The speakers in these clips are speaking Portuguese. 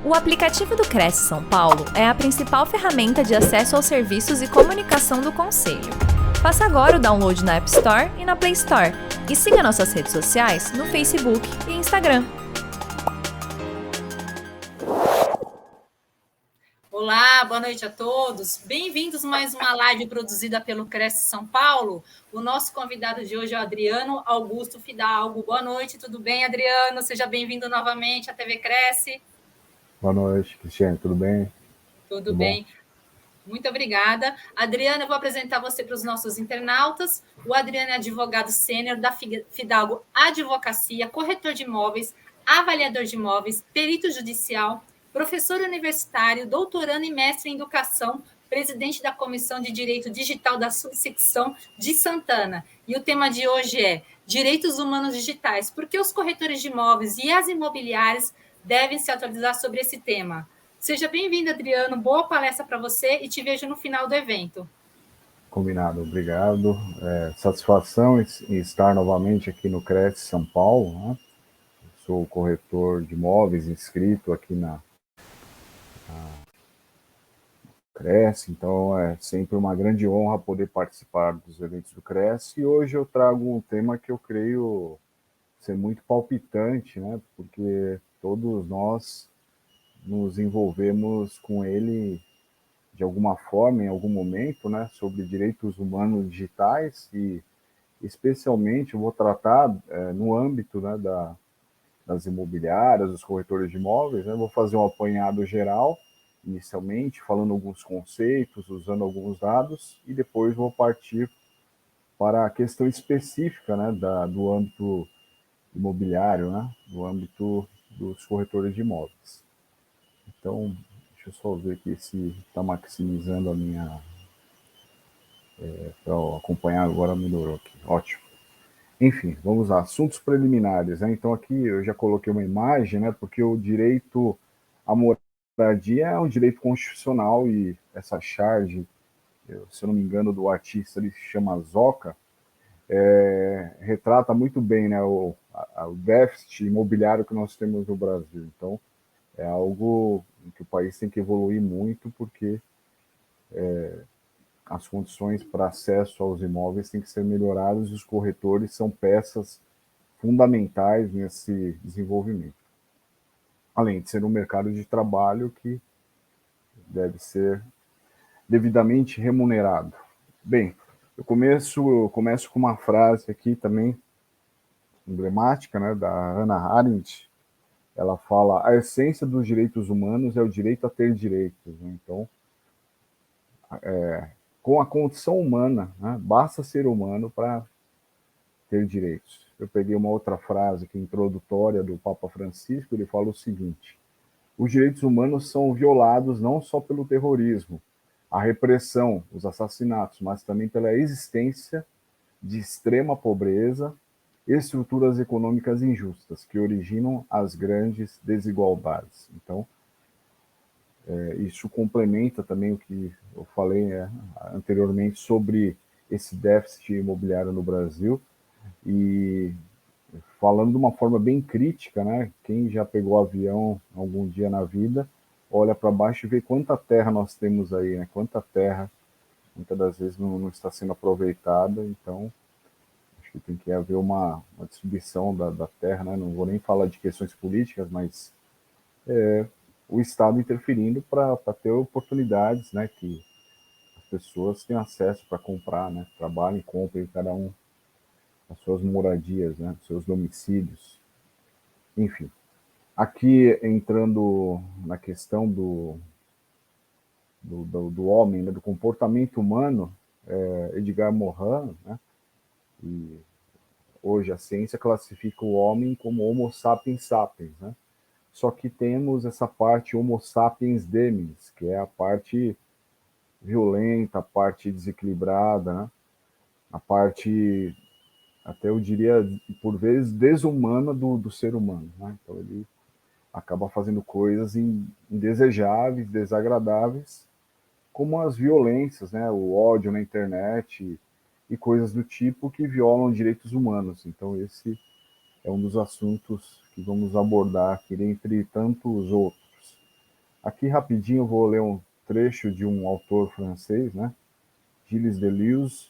O aplicativo do Cresce São Paulo é a principal ferramenta de acesso aos serviços e comunicação do Conselho. Faça agora o download na App Store e na Play Store. E siga nossas redes sociais no Facebook e Instagram. Olá, boa noite a todos. Bem-vindos a mais uma live produzida pelo Cresce São Paulo. O nosso convidado de hoje é o Adriano Augusto Fidalgo. Boa noite, tudo bem, Adriano? Seja bem-vindo novamente à TV Cresce. Boa noite, Cristiane, tudo bem? Tudo bem. Bom? Muito obrigada. Adriano, eu vou apresentar você para os nossos internautas. O Adriano é advogado sênior da Fidalgo Advocacia, corretor de imóveis, avaliador de imóveis, perito judicial, professor universitário, doutorando e mestre em educação, presidente da Comissão de Direito Digital da Subsecção de Santana. E o tema de hoje é Direitos Humanos Digitais. Por que os corretores de imóveis e as imobiliárias devem se atualizar sobre esse tema? Seja bem-vindo, Adriano. Boa palestra para você e te vejo no final do evento. Combinado, obrigado. Satisfação em estar novamente aqui no Cresce São Paulo, né? Sou corretor de imóveis inscrito aqui na Cresce, então é sempre uma grande honra poder participar dos eventos do Cresce. E hoje eu trago um tema que eu creio ser muito palpitante, né? Porque todos nós nos envolvemos com ele de alguma forma, em algum momento, né, sobre direitos humanos digitais e, especialmente, eu vou tratar no âmbito, né, das imobiliárias, dos corretores de imóveis, né, vou fazer um apanhado geral, inicialmente, falando alguns conceitos, usando alguns dados, e depois vou partir para a questão específica, né, do âmbito imobiliário, né, do âmbito dos corretores de imóveis. Então, deixa eu só ver aqui se está maximizando a minha... para acompanhar agora melhorou aqui. Ótimo. Enfim, vamos lá. Assuntos preliminares, né? Então aqui eu já coloquei uma imagem, né? Porque o direito à moradia é um direito constitucional e essa charge, se eu não me engano, do artista, ele se chama Zoca, retrata muito bem, né, o déficit imobiliário que nós temos no Brasil. Então, é algo que o país tem que evoluir muito, porque as condições para acesso aos imóveis têm que ser melhoradas e os corretores são peças fundamentais nesse desenvolvimento. Além de ser um mercado de trabalho que deve ser devidamente remunerado. Bem, eu começo com uma frase aqui também emblemática, né, da Hannah Arendt. Ela fala: a essência dos direitos humanos é o direito a ter direitos. Né? Então, com a condição humana, né, basta ser humano para ter direitos. Eu peguei uma outra frase que é introdutória do Papa Francisco, ele fala o seguinte: os direitos humanos são violados não só pelo terrorismo, a repressão, os assassinatos, mas também pela existência de extrema pobreza e estruturas econômicas injustas que originam as grandes desigualdades. Então, isso complementa também o que eu falei anteriormente sobre esse déficit imobiliário no Brasil. E falando de uma forma bem crítica, né? Quem já pegou avião algum dia na vida, olha para baixo e vê quanta terra nós temos aí, né? Quanta terra, muitas das vezes não está sendo aproveitada. Então, acho que tem que haver uma distribuição da terra, né? Não vou nem falar de questões políticas, mas o Estado interferindo para ter oportunidades, né? Que as pessoas tenham acesso para comprar, né? Trabalhem, comprem cada um as suas moradias, né, seus domicílios, enfim. Aqui, entrando na questão do homem, né, do comportamento humano, Edgar Morin, né, e hoje a ciência classifica o homem como Homo sapiens sapiens, né, só que temos essa parte Homo sapiens deminis, que é a parte violenta, a parte desequilibrada, né, a parte, até eu diria, por vezes, desumana do ser humano. Né? Então, ele acaba fazendo coisas indesejáveis, desagradáveis, como as violências, né? O ódio na internet e coisas do tipo que violam direitos humanos. Então, esse é um dos assuntos que vamos abordar aqui, dentre tantos outros. Aqui rapidinho eu vou ler um trecho de um autor francês, né, Gilles Deleuze,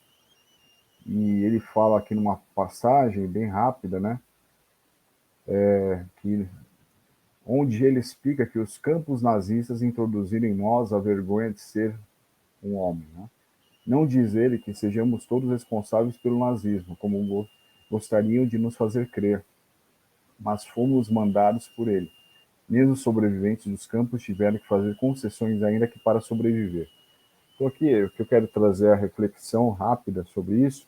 e ele fala aqui numa passagem bem rápida, né, que onde ele explica que os campos nazistas introduziram em nós a vergonha de ser um homem, né? Não diz ele que sejamos todos responsáveis pelo nazismo, como gostariam de nos fazer crer, mas fomos mandados por ele. Mesmo os sobreviventes dos campos tiveram que fazer concessões ainda que para sobreviver. Então aqui o que eu quero trazer a reflexão rápida sobre isso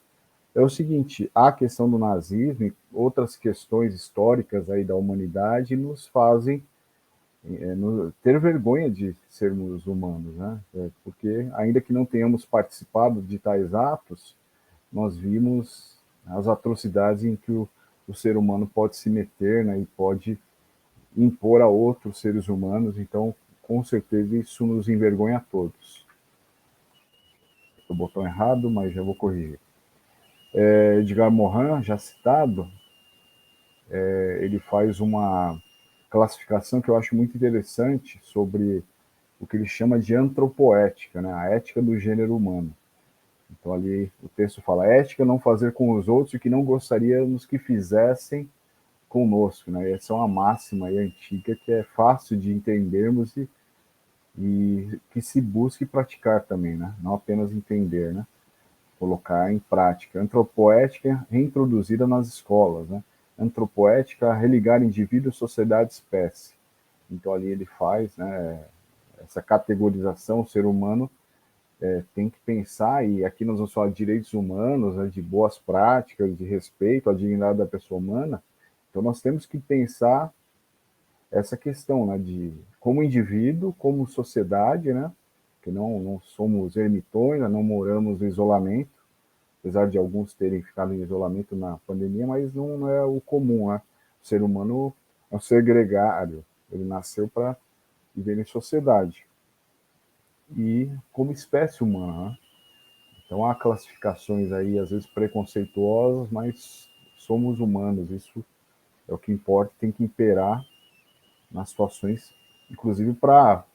é o seguinte: a questão do nazismo e outras questões históricas aí da humanidade nos fazem ter vergonha de sermos humanos, né? Porque ainda que não tenhamos participado de tais atos, nós vimos as atrocidades em que o ser humano pode se meter, né? E pode impor a outros seres humanos. Então, com certeza, isso nos envergonha a todos. O botão errado, mas já vou corrigir. Edgar Morin, já citado, ele faz uma classificação que eu acho muito interessante sobre o que ele chama de antropoética, né? A ética do gênero humano. Então ali o texto fala: ética não fazer com os outros o que não gostaríamos que fizessem conosco, né? Essa é uma máxima aí antiga que é fácil de entendermos e que se busque praticar também, né? Não apenas entender, né? Colocar em prática. Antropoética reintroduzida nas escolas, né? Antropoética, religar indivíduo, sociedade, espécie. Então ali ele faz, né, essa categorização, o ser humano tem que pensar, e aqui nós vamos falar de direitos humanos, né, de boas práticas, de respeito à dignidade da pessoa humana. Então nós temos que pensar essa questão, né, de como indivíduo, como sociedade, né, que não somos ermitões, né, não moramos no isolamento, apesar de alguns terem ficado em isolamento na pandemia, mas não é o comum, né? O ser humano é um ser gregário, ele nasceu para viver em sociedade e como espécie humana, né? Então há classificações aí às vezes preconceituosas, mas somos humanos, isso é o que importa, tem que imperar nas situações, inclusive para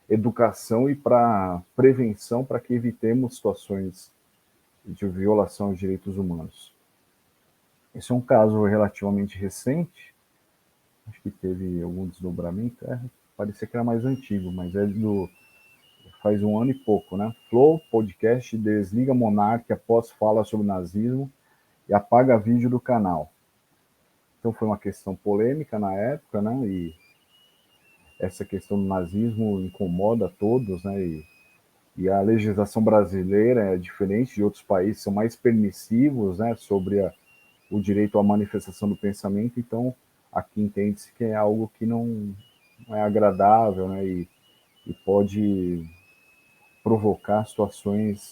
educação e para prevenção, para que evitemos situações de violação de direitos humanos. Esse é um caso relativamente recente, acho que teve algum desdobramento, parecia que era mais antigo, mas faz um ano e pouco, né? Flow Podcast desliga monarca após fala sobre nazismo e apaga vídeo do canal. Então foi uma questão polêmica na época, né? E essa questão do nazismo incomoda a todos, né? E a legislação brasileira é diferente de outros países, são mais permissivos, né? Sobre o direito à manifestação do pensamento. Então aqui entende-se que é algo que não é agradável, né? E pode provocar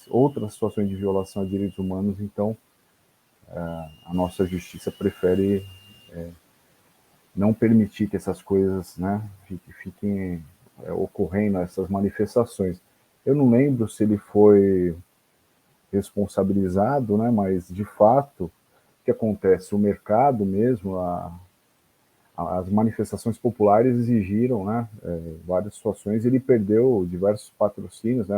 outras situações de violação a direitos humanos. Então a nossa justiça prefere não permitir que essas coisas, né, fiquem ocorrendo, essas manifestações. Eu não lembro se ele foi responsabilizado, né, mas de fato o que acontece? O mercado mesmo, as manifestações populares exigiram, né, várias situações. Ele perdeu diversos patrocínios, né,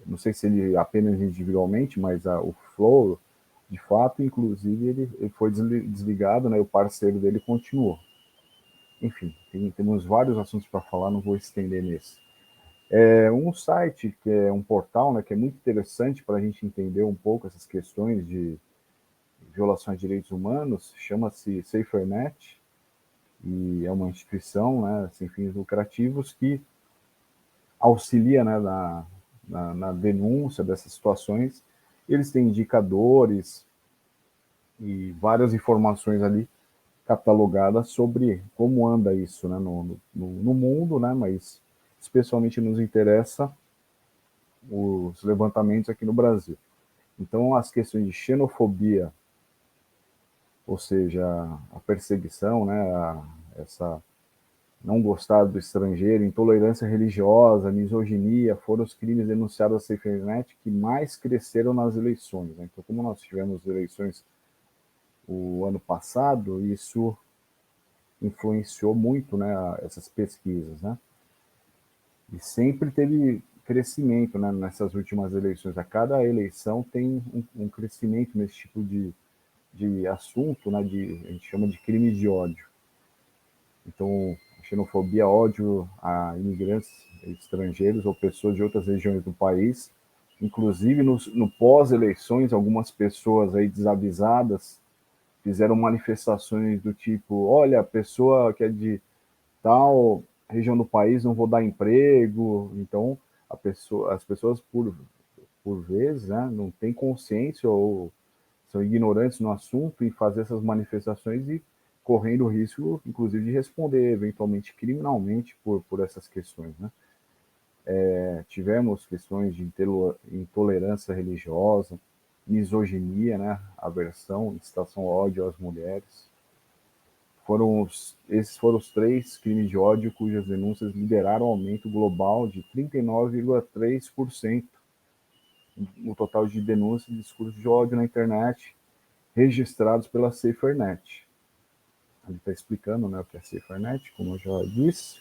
não sei se ele apenas individualmente, mas o Flow, de fato, inclusive, ele foi desligado, né, e o parceiro dele continuou. Enfim, temos vários assuntos para falar, não vou estender nesse. Um site, que é um portal, né, que é muito interessante para a gente entender um pouco essas questões de violações de direitos humanos, chama-se SaferNet, e é uma instituição, né, sem fins lucrativos que auxilia, né, na denúncia dessas situações. Eles têm indicadores e várias informações ali catalogadas sobre como anda isso, né, no mundo, né, mas especialmente nos interessa os levantamentos aqui no Brasil. Então, as questões de xenofobia, ou seja, a perseguição, né, essa não gostar do estrangeiro, intolerância religiosa, misoginia, foram os crimes denunciados à SaferNet que mais cresceram nas eleições, né? Então, como nós tivemos eleições o ano passado, isso influenciou muito, né, essas pesquisas, né? E sempre teve crescimento, né, nessas últimas eleições. A cada eleição tem um crescimento nesse tipo de assunto, né, a gente chama de crime de ódio. Então, xenofobia, ódio a imigrantes estrangeiros ou pessoas de outras regiões do país. Inclusive, no pós-eleições, algumas pessoas aí desavisadas fizeram manifestações do tipo: olha, a pessoa que é de tal região do país não vou dar emprego. Então, as pessoas, por vezes, né, não têm consciência ou são ignorantes no assunto e fazer essas manifestações e correndo o risco, inclusive, de responder eventualmente criminalmente por essas questões. Né? Tivemos questões de intolerância religiosa, misoginia, né? Aversão, incitação ao ódio às mulheres. Esses foram os 3 crimes de ódio cujas denúncias lideraram um aumento global de 39,3% no total de denúncias de discursos de ódio na internet registrados pela SaferNet. Ele está explicando, né, o que é SaferNet, como eu já disse.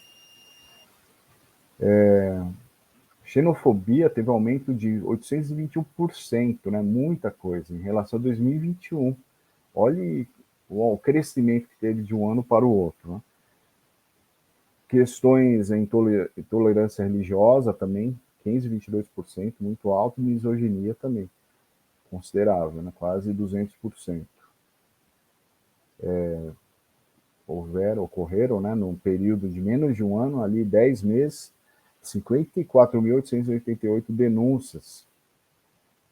Xenofobia teve aumento de 821%, né, muita coisa, em relação a 2021. Olhe o crescimento que teve de um ano para o outro. Né? Questões em intolerância religiosa também, 15,22%, muito alto, e misoginia também, considerável, né, quase 200%. Ocorreram, né, num período de menos de um ano, ali 10 meses, 54.888 denúncias,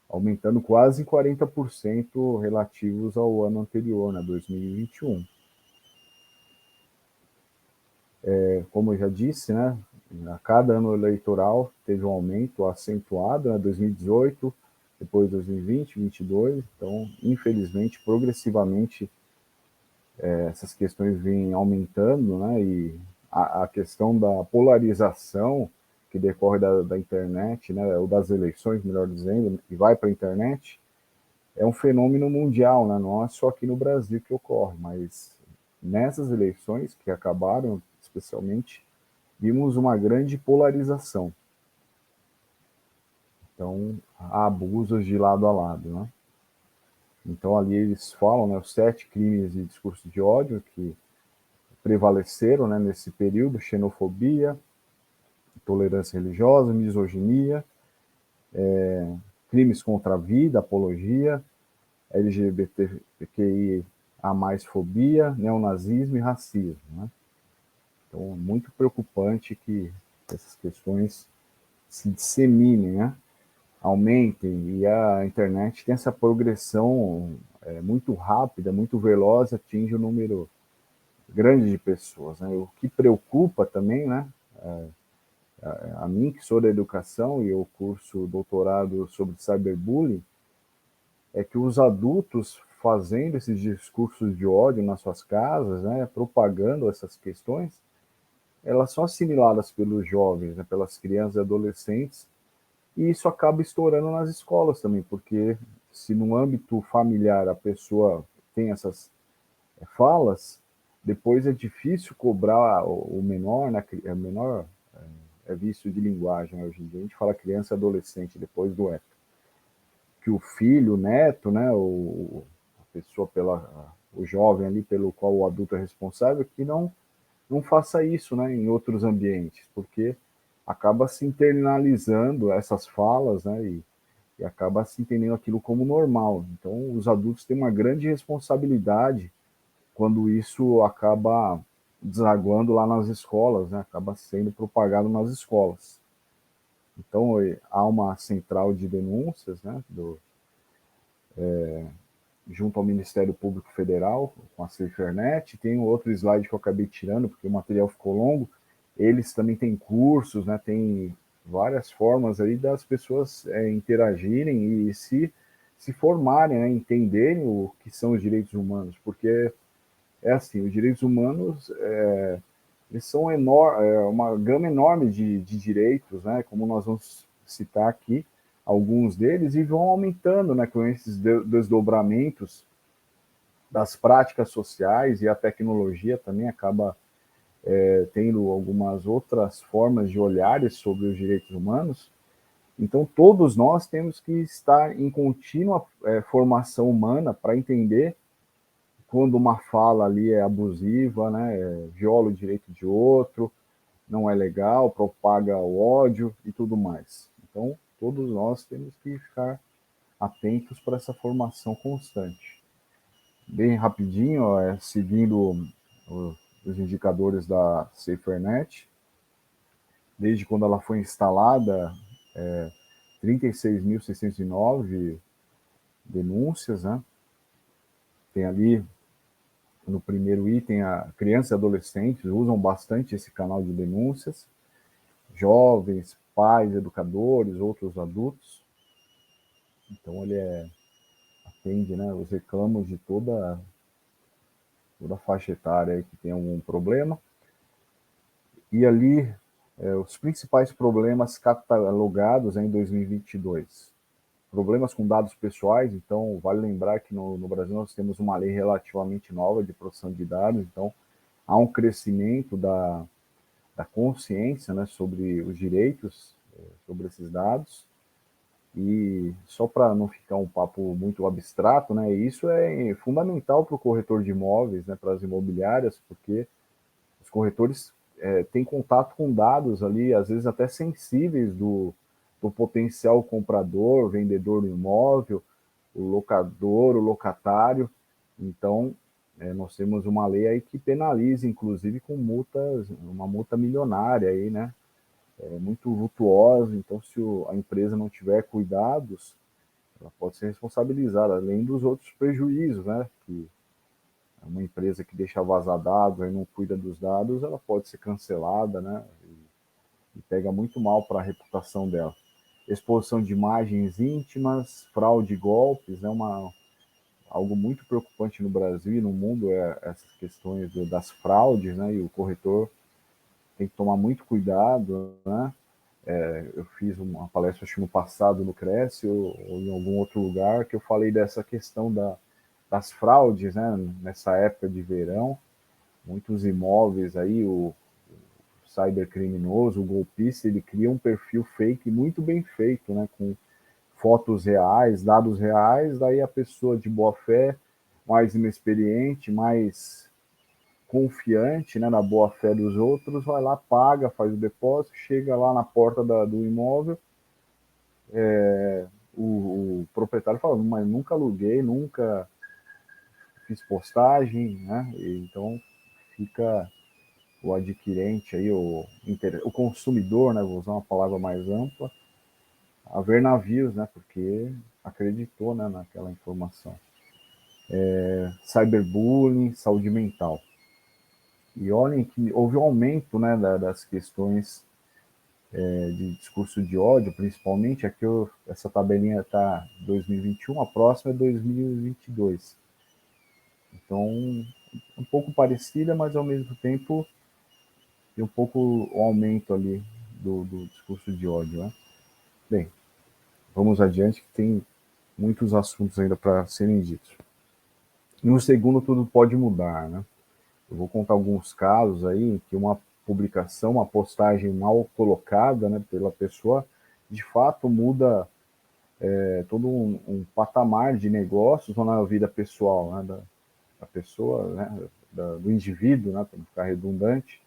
aumentando quase 40% relativos ao ano anterior, né, 2021. Como eu já disse, né, a cada ano eleitoral teve um aumento acentuado, né, 2018, depois 2020, 2022, então, infelizmente, progressivamente, essas questões vêm aumentando, né, e a questão da polarização que decorre da internet, né, ou das eleições, melhor dizendo, e vai para a internet, é um fenômeno mundial, né, não é só aqui no Brasil que ocorre, mas nessas eleições que acabaram, especialmente, vimos uma grande polarização. Então, há abusos de lado a lado, né? Então, ali eles falam, né, os 7 crimes de discurso de ódio que prevaleceram, né, nesse período: xenofobia, intolerância religiosa, misoginia, crimes contra a vida, apologia, LGBTQI a mais fobia, neonazismo e racismo. Né? Então, muito preocupante que essas questões se disseminem, né? Aumentem, e a internet tem essa progressão muito rápida, muito veloz, atinge um número grande de pessoas. Né? O que preocupa também, né, a mim, que sou da educação e eu curso doutorado sobre cyberbullying, é que os adultos fazendo esses discursos de ódio nas suas casas, né, propagando essas questões, elas são assimiladas pelos jovens, né, pelas crianças e adolescentes, e isso acaba estourando nas escolas também, porque se no âmbito familiar a pessoa tem essas falas, depois é difícil cobrar o menor, né? O menor é vício de linguagem, né? Hoje em dia a gente fala criança e adolescente depois do época. Que o filho, o neto, né? A pessoa o jovem ali pelo qual o adulto é responsável, que não faça isso, né? Em outros ambientes, porque acaba se internalizando essas falas, né? E acaba se entendendo aquilo como normal. Então, os adultos têm uma grande responsabilidade quando isso acaba desaguando lá nas escolas, né? Acaba sendo propagado nas escolas. Então, há uma central de denúncias, né? Junto ao Ministério Público Federal, com a SaferNet. Tem um outro slide que eu acabei tirando, porque o material ficou longo. Eles também têm cursos, né? Tem várias formas aí das pessoas interagirem e se formarem, né? Entenderem o que são os direitos humanos, porque é assim, os direitos humanos eles são uma gama enorme de direitos, né? Como nós vamos citar aqui alguns deles, e vão aumentando, né? Com esses desdobramentos das práticas sociais, e a tecnologia também acaba tendo algumas outras formas de olhares sobre os direitos humanos. Então, todos nós temos que estar em contínua formação humana para entender quando uma fala ali é abusiva, né, viola o direito de outro, não é legal, propaga o ódio e tudo mais. Então, todos nós temos que ficar atentos para essa formação constante. Bem rapidinho, seguindo os indicadores da SaferNet, desde quando ela foi instalada, 36.609 denúncias, né? Tem ali no primeiro item, a crianças e adolescentes usam bastante esse canal de denúncias, jovens, pais, educadores, outros adultos. Então ele atende, né, os reclamos de toda a faixa etária aí que tem algum problema. E ali, os principais problemas catalogados em 2022. Problemas com dados pessoais, então vale lembrar que no Brasil nós temos uma lei relativamente nova de proteção de dados, então há um crescimento da consciência, né, sobre os direitos, sobre esses dados. E só para não ficar um papo muito abstrato, né, isso é fundamental para o corretor de imóveis, né, para as imobiliárias, porque os corretores têm contato com dados ali, às vezes até sensíveis do potencial comprador, vendedor do imóvel, o locador, o locatário. Então, nós temos uma lei aí que penaliza, inclusive, com multas, uma multa milionária aí, né? Muito vultuosa. Então, se a empresa não tiver cuidados, ela pode ser responsabilizada, além dos outros prejuízos, né? Que uma empresa que deixa vazar dados e não cuida dos dados, ela pode ser cancelada, né? E pega muito mal para a reputação dela. Exposição de imagens íntimas, fraude e golpes, algo muito preocupante no Brasil e no mundo, essas questões das fraudes, né? E o corretor tem que tomar muito cuidado, né? Eu fiz uma palestra, acho que no passado, no Cresce, ou em algum outro lugar, que eu falei dessa questão das fraudes, né? Nessa época de verão, muitos imóveis aí, o cybercriminoso, o golpista, ele cria um perfil fake muito bem feito, né? Com fotos reais, dados reais, daí a pessoa de boa fé, mais inexperiente, mais confiante, né, na boa fé dos outros, vai lá, paga, faz o depósito, chega lá na porta do imóvel, o proprietário fala, mas nunca aluguei, nunca fiz postagem, né? Então fica o adquirente aí, o consumidor, né, vou usar uma palavra mais ampla, a ver navios, né, porque acreditou, né, naquela informação. Cyberbullying, saúde mental. E olhem que houve um aumento, né, das questões de discurso de ódio, principalmente. Aqui essa tabelinha está 2021, a próxima é 2022. Então, um pouco parecida, mas ao mesmo tempo tem um pouco o aumento ali do discurso de ódio, né? Bem, vamos adiante, que tem muitos assuntos ainda para serem ditos. No segundo, tudo pode mudar, né? Eu vou contar alguns casos aí em que uma publicação, uma postagem mal colocada, né, pela pessoa, de fato muda todo um patamar de negócios ou na vida pessoal, né, da pessoa, né, do indivíduo, né, para não ficar redundante.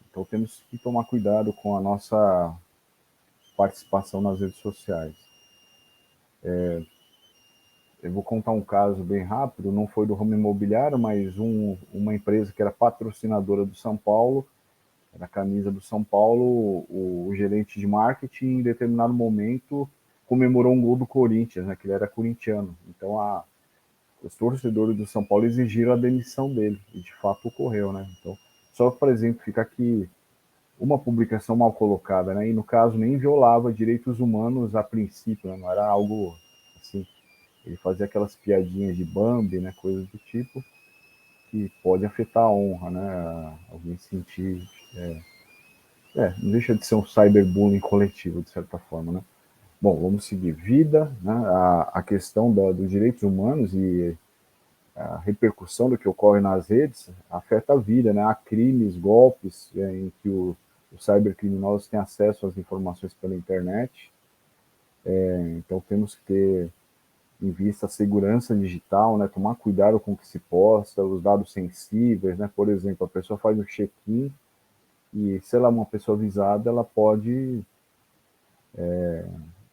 Então temos que tomar cuidado com a nossa participação nas redes sociais. Eu vou contar um caso bem rápido, não foi do ramo imobiliário, mas uma empresa que era patrocinadora do São Paulo, da camisa do São Paulo, o gerente de marketing, em determinado momento, comemorou um gol do Corinthians, né, que ele era corintiano. Então, os torcedores do São Paulo exigiram a demissão dele, e de fato ocorreu, né? Então, só para exemplificar que uma publicação mal colocada, né, e no caso nem violava direitos humanos a princípio, né, não era algo assim. Ele fazia aquelas piadinhas de Bambi, né, coisas do tipo, que pode afetar a honra, né? Alguém sentir. Não deixa de ser um cyberbullying coletivo, de certa forma, né? Bom, vamos seguir. Vida, né? A questão dos direitos humanos e a repercussão do que ocorre nas redes afeta a vida, né? Há crimes, golpes em que os cybercriminosos têm acesso às informações pela internet. Então temos que ter em vista a segurança digital, né? Tomar cuidado com o que se posta, os dados sensíveis, né? Por exemplo, a pessoa faz um check-in e, se ela é uma pessoa avisada, ela pode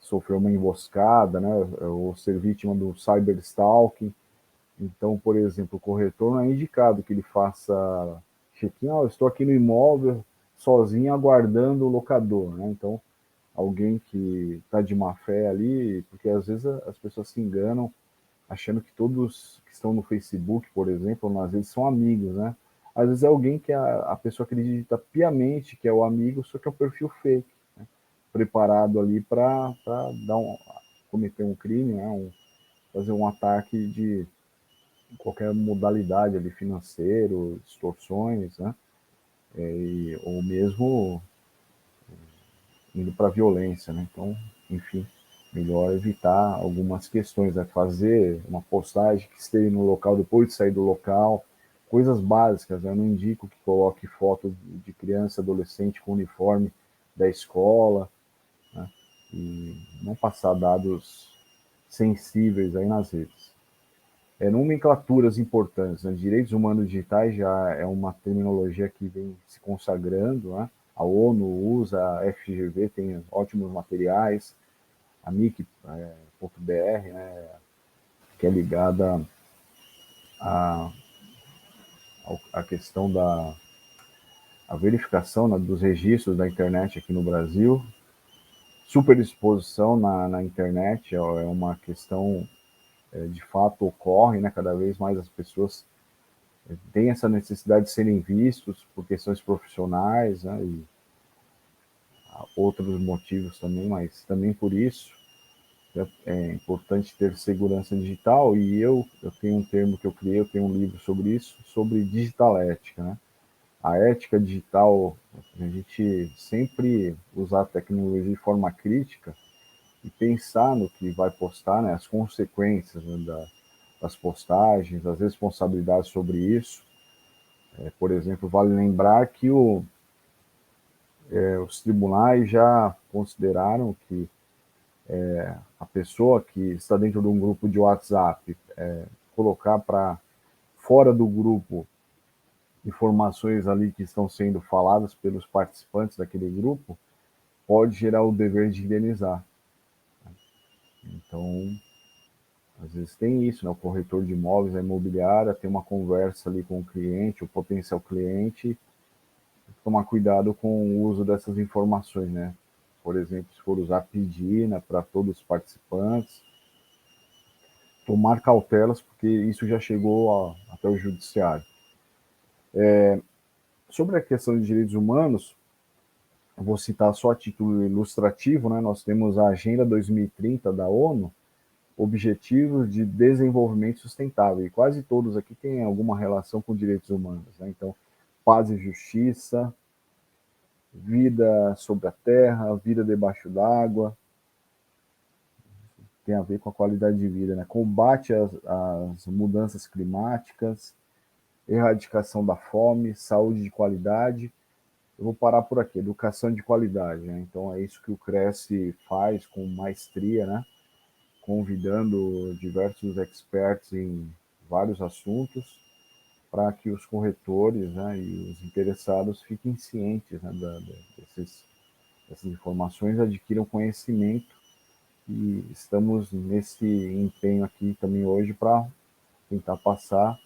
sofrer uma emboscada, né? Ou ser vítima do cyberstalking. Então, por exemplo, o corretor não é indicado que ele faça check-in, eu estou aqui no imóvel sozinho aguardando o locador, né? Então, alguém que está de má fé ali, porque às vezes as pessoas se enganam achando que todos que estão no Facebook, por exemplo, ou nas redes são amigos, né? Às vezes é alguém que a pessoa acredita piamente que é o amigo, só que é um perfil fake, né? Preparado ali para cometer um crime, né? Fazer um ataque de qualquer modalidade ali, financeiro, extorsões, né? Ou mesmo indo para a violência, né? Então, enfim, melhor evitar algumas questões, né? Fazer uma postagem que esteja no local depois de sair do local, coisas básicas, né? Eu não indico que coloque foto de criança, adolescente com uniforme da escola, né? E não passar dados sensíveis aí nas redes. Nomenclaturas importantes, né? Direitos humanos digitais já é uma terminologia que vem se consagrando, né? A ONU usa, a FGV tem ótimos materiais, a MIC.br, né? Que é ligada à questão da a verificação, né, dos registros da internet aqui no Brasil. Superexposição na internet é uma questão, de fato ocorre, né? Cada vez mais as pessoas têm essa necessidade de serem vistos por questões profissionais, né? E outros motivos também, mas também por isso é importante ter segurança digital. E eu tenho um termo que eu criei, eu tenho um livro sobre isso, sobre digital ética, né? A ética digital, a gente sempre usar a tecnologia de forma crítica e pensar no que vai postar, né? As consequências, né, das postagens, as responsabilidades sobre isso. Por exemplo, vale lembrar que os tribunais já consideraram que a pessoa que está dentro de um grupo de WhatsApp colocar para fora do grupo informações ali que estão sendo faladas pelos participantes daquele grupo pode gerar o dever de indenizar. Então, às vezes tem isso, né? O corretor de imóveis, a imobiliária, tem uma conversa ali com o cliente, o potencial cliente, tomar cuidado com o uso dessas informações, né? Por exemplo, se for usar pedina para todos os participantes, tomar cautelas, porque isso já chegou até o judiciário. Sobre a questão de direitos humanos, eu vou citar só a título ilustrativo, né? Nós temos a Agenda 2030 da ONU, Objetivos de Desenvolvimento Sustentável, e quase todos aqui têm alguma relação com direitos humanos, né? Então, paz e justiça, vida sobre a terra, vida debaixo d'água, tem a ver com a qualidade de vida, né? Combate às mudanças climáticas, erradicação da fome, saúde de qualidade. Eu vou parar por aqui, educação de qualidade, né? Então é isso que o Cresce faz com maestria, né? Convidando diversos experts em vários assuntos para que os corretores, né, e os interessados fiquem cientes, né, dessas informações, adquiram conhecimento, e estamos nesse empenho aqui também hoje para tentar passar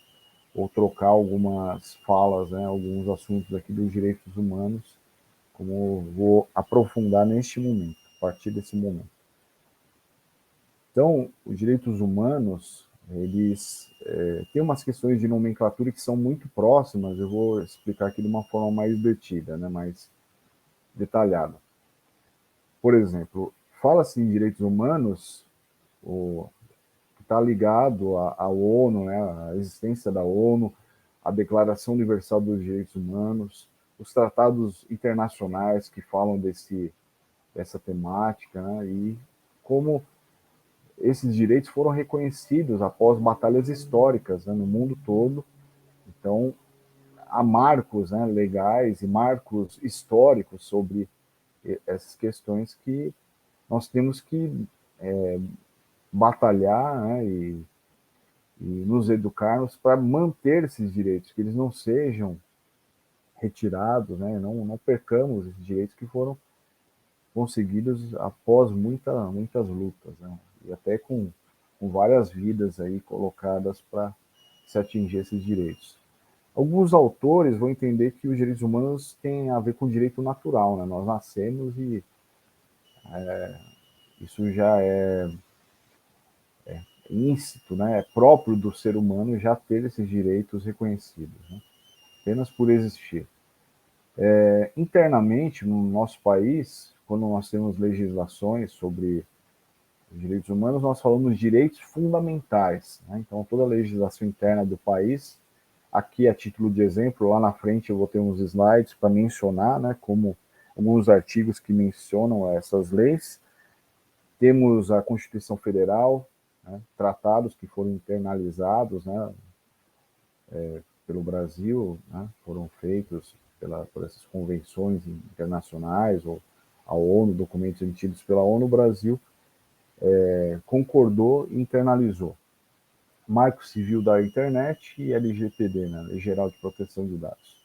ou trocar algumas falas, né, alguns assuntos aqui dos direitos humanos, como vou aprofundar neste momento, a partir desse momento. Então, os direitos humanos, eles têm umas questões de nomenclatura que são muito próximas, eu vou explicar aqui de uma forma mais detida, né, mais detalhada. Por exemplo, fala-se em direitos humanos, que está ligado à ONU, né, à existência da ONU, à Declaração Universal dos Direitos Humanos, os tratados internacionais que falam dessa temática, né, e como esses direitos foram reconhecidos após batalhas históricas, né, no mundo todo. Então, há marcos, né, legais e marcos históricos sobre essas questões que nós temos que batalhar, né, e nos educarmos para manter esses direitos, que eles não sejam retirados, né, não percamos esses direitos que foram conseguidos após muitas lutas, né, e até com várias vidas aí colocadas para se atingir esses direitos. Alguns autores vão entender que os direitos humanos têm a ver com o direito natural, né? Nós nascemos e isso já é íncito, né? É próprio do ser humano já ter esses direitos reconhecidos, né? Apenas por existir. Internamente, no nosso país, quando nós temos legislações sobre os direitos humanos, nós falamos de direitos fundamentais, né? Então, toda a legislação interna do país, aqui a título de exemplo, lá na frente eu vou ter uns slides para mencionar, né, como alguns artigos que mencionam essas leis. Temos a Constituição Federal, né, tratados que foram internalizados, né, pelo Brasil, né, foram feitos por essas convenções internacionais, ou a ONU, documentos emitidos pela ONU, o Brasil concordou e internalizou. Marco Civil da Internet e LGPD, né, Lei Geral de Proteção de Dados.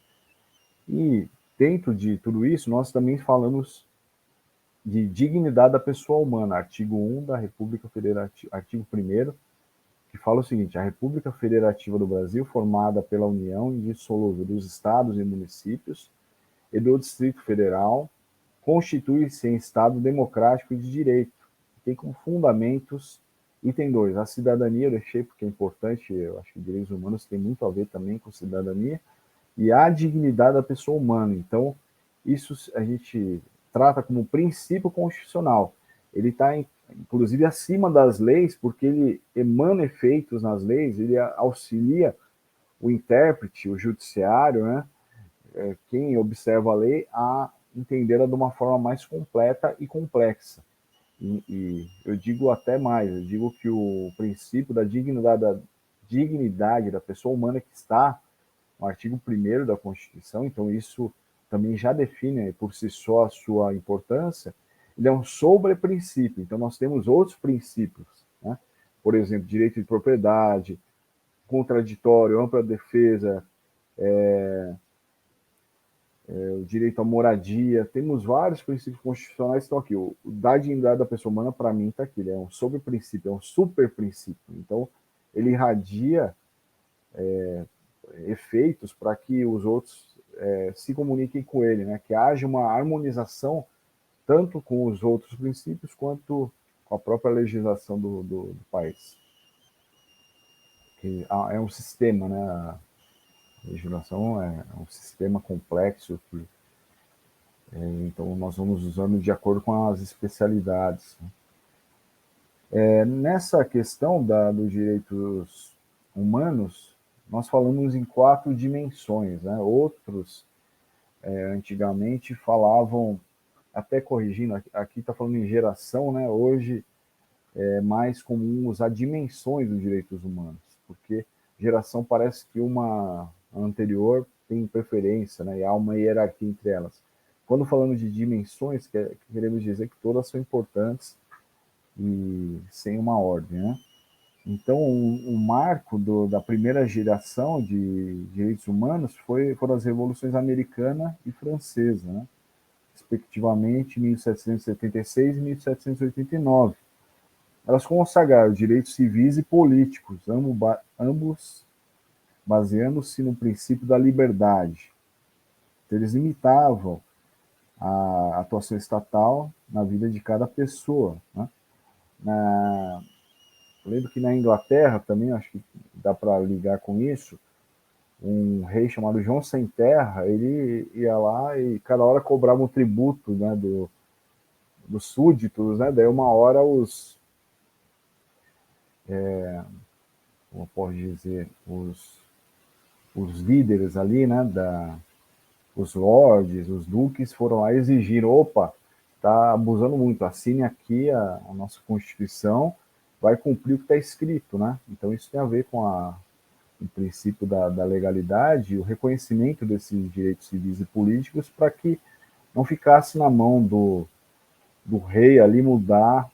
E dentro de tudo isso, nós também falamos de dignidade da pessoa humana, artigo 1 da República Federativa, artigo 1º, que fala o seguinte: a República Federativa do Brasil, formada pela União indissolúvel dos Estados e municípios e do Distrito Federal, constitui-se em Estado democrático e de direito, tem como fundamentos, item 2, a cidadania, eu deixei porque é importante, eu acho que direitos humanos tem muito a ver também com cidadania, e a dignidade da pessoa humana. Então, isso a gente trata como princípio constitucional. Ele está, inclusive, acima das leis, porque ele emana efeitos nas leis, ele auxilia o intérprete, o judiciário, né, quem observa a lei, a entendê-la de uma forma mais completa e complexa. E eu digo até mais, eu digo que o princípio da dignidade da pessoa humana que está no artigo 1º da Constituição, então isso também já define por si só a sua importância, ele é um sobreprincípio, então nós temos outros princípios, né? Por exemplo, direito de propriedade, contraditório, ampla defesa, o direito à moradia, temos vários princípios constitucionais que estão aqui. O da dignidade da pessoa humana, para mim, está aqui, ele é um sobreprincípio, é um superprincípio, então ele irradia efeitos para que os outros se comuniquem com ele, né? Que haja uma harmonização tanto com os outros princípios quanto com a própria legislação do país. Que é um sistema, né? A legislação é um sistema complexo que, então nós vamos usando de acordo com as especialidades. Nessa questão dos direitos humanos, nós falamos em 4 dimensões, né? Outros, antigamente, falavam, até corrigindo, aqui está falando em geração, né? Hoje é mais comum usar dimensões dos direitos humanos, porque geração parece que uma anterior tem preferência, né? E há uma hierarquia entre elas. Quando falamos de dimensões, queremos dizer que todas são importantes e sem uma ordem, né? Então, o marco da primeira geração de direitos humanos foram as revoluções americana e francesa, né? Respectivamente 1776 e 1789. Elas consagraram direitos civis e políticos, ambos baseando-se no princípio da liberdade. Então, eles limitavam a atuação estatal na vida de cada pessoa, né? Eu lembro que na Inglaterra também, acho que dá para ligar com isso, um rei chamado João Sem Terra, ele ia lá e cada hora cobrava um tributo, né, dos súditos, né? Daí uma hora como posso dizer, os líderes ali, né, os lords, os duques foram lá e exigiram, opa, está abusando muito, assine aqui a nossa Constituição vai cumprir o que está escrito, né? Então isso tem a ver com o princípio da legalidade e o reconhecimento desses direitos civis e políticos para que não ficasse na mão do rei ali mudar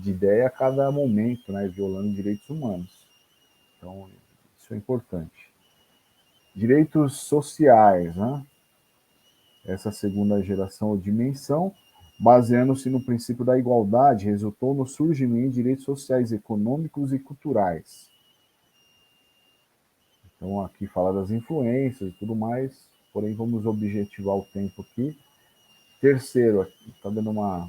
de ideia a cada momento, né? Violando direitos humanos. Então isso é importante. Direitos sociais, né? Essa segunda geração ou dimensão, baseando-se no princípio da igualdade, resultou no surgimento de direitos sociais, econômicos e culturais. Então, aqui fala das influências e tudo mais, porém vamos objetivar o tempo aqui. Terceiro, está dando uma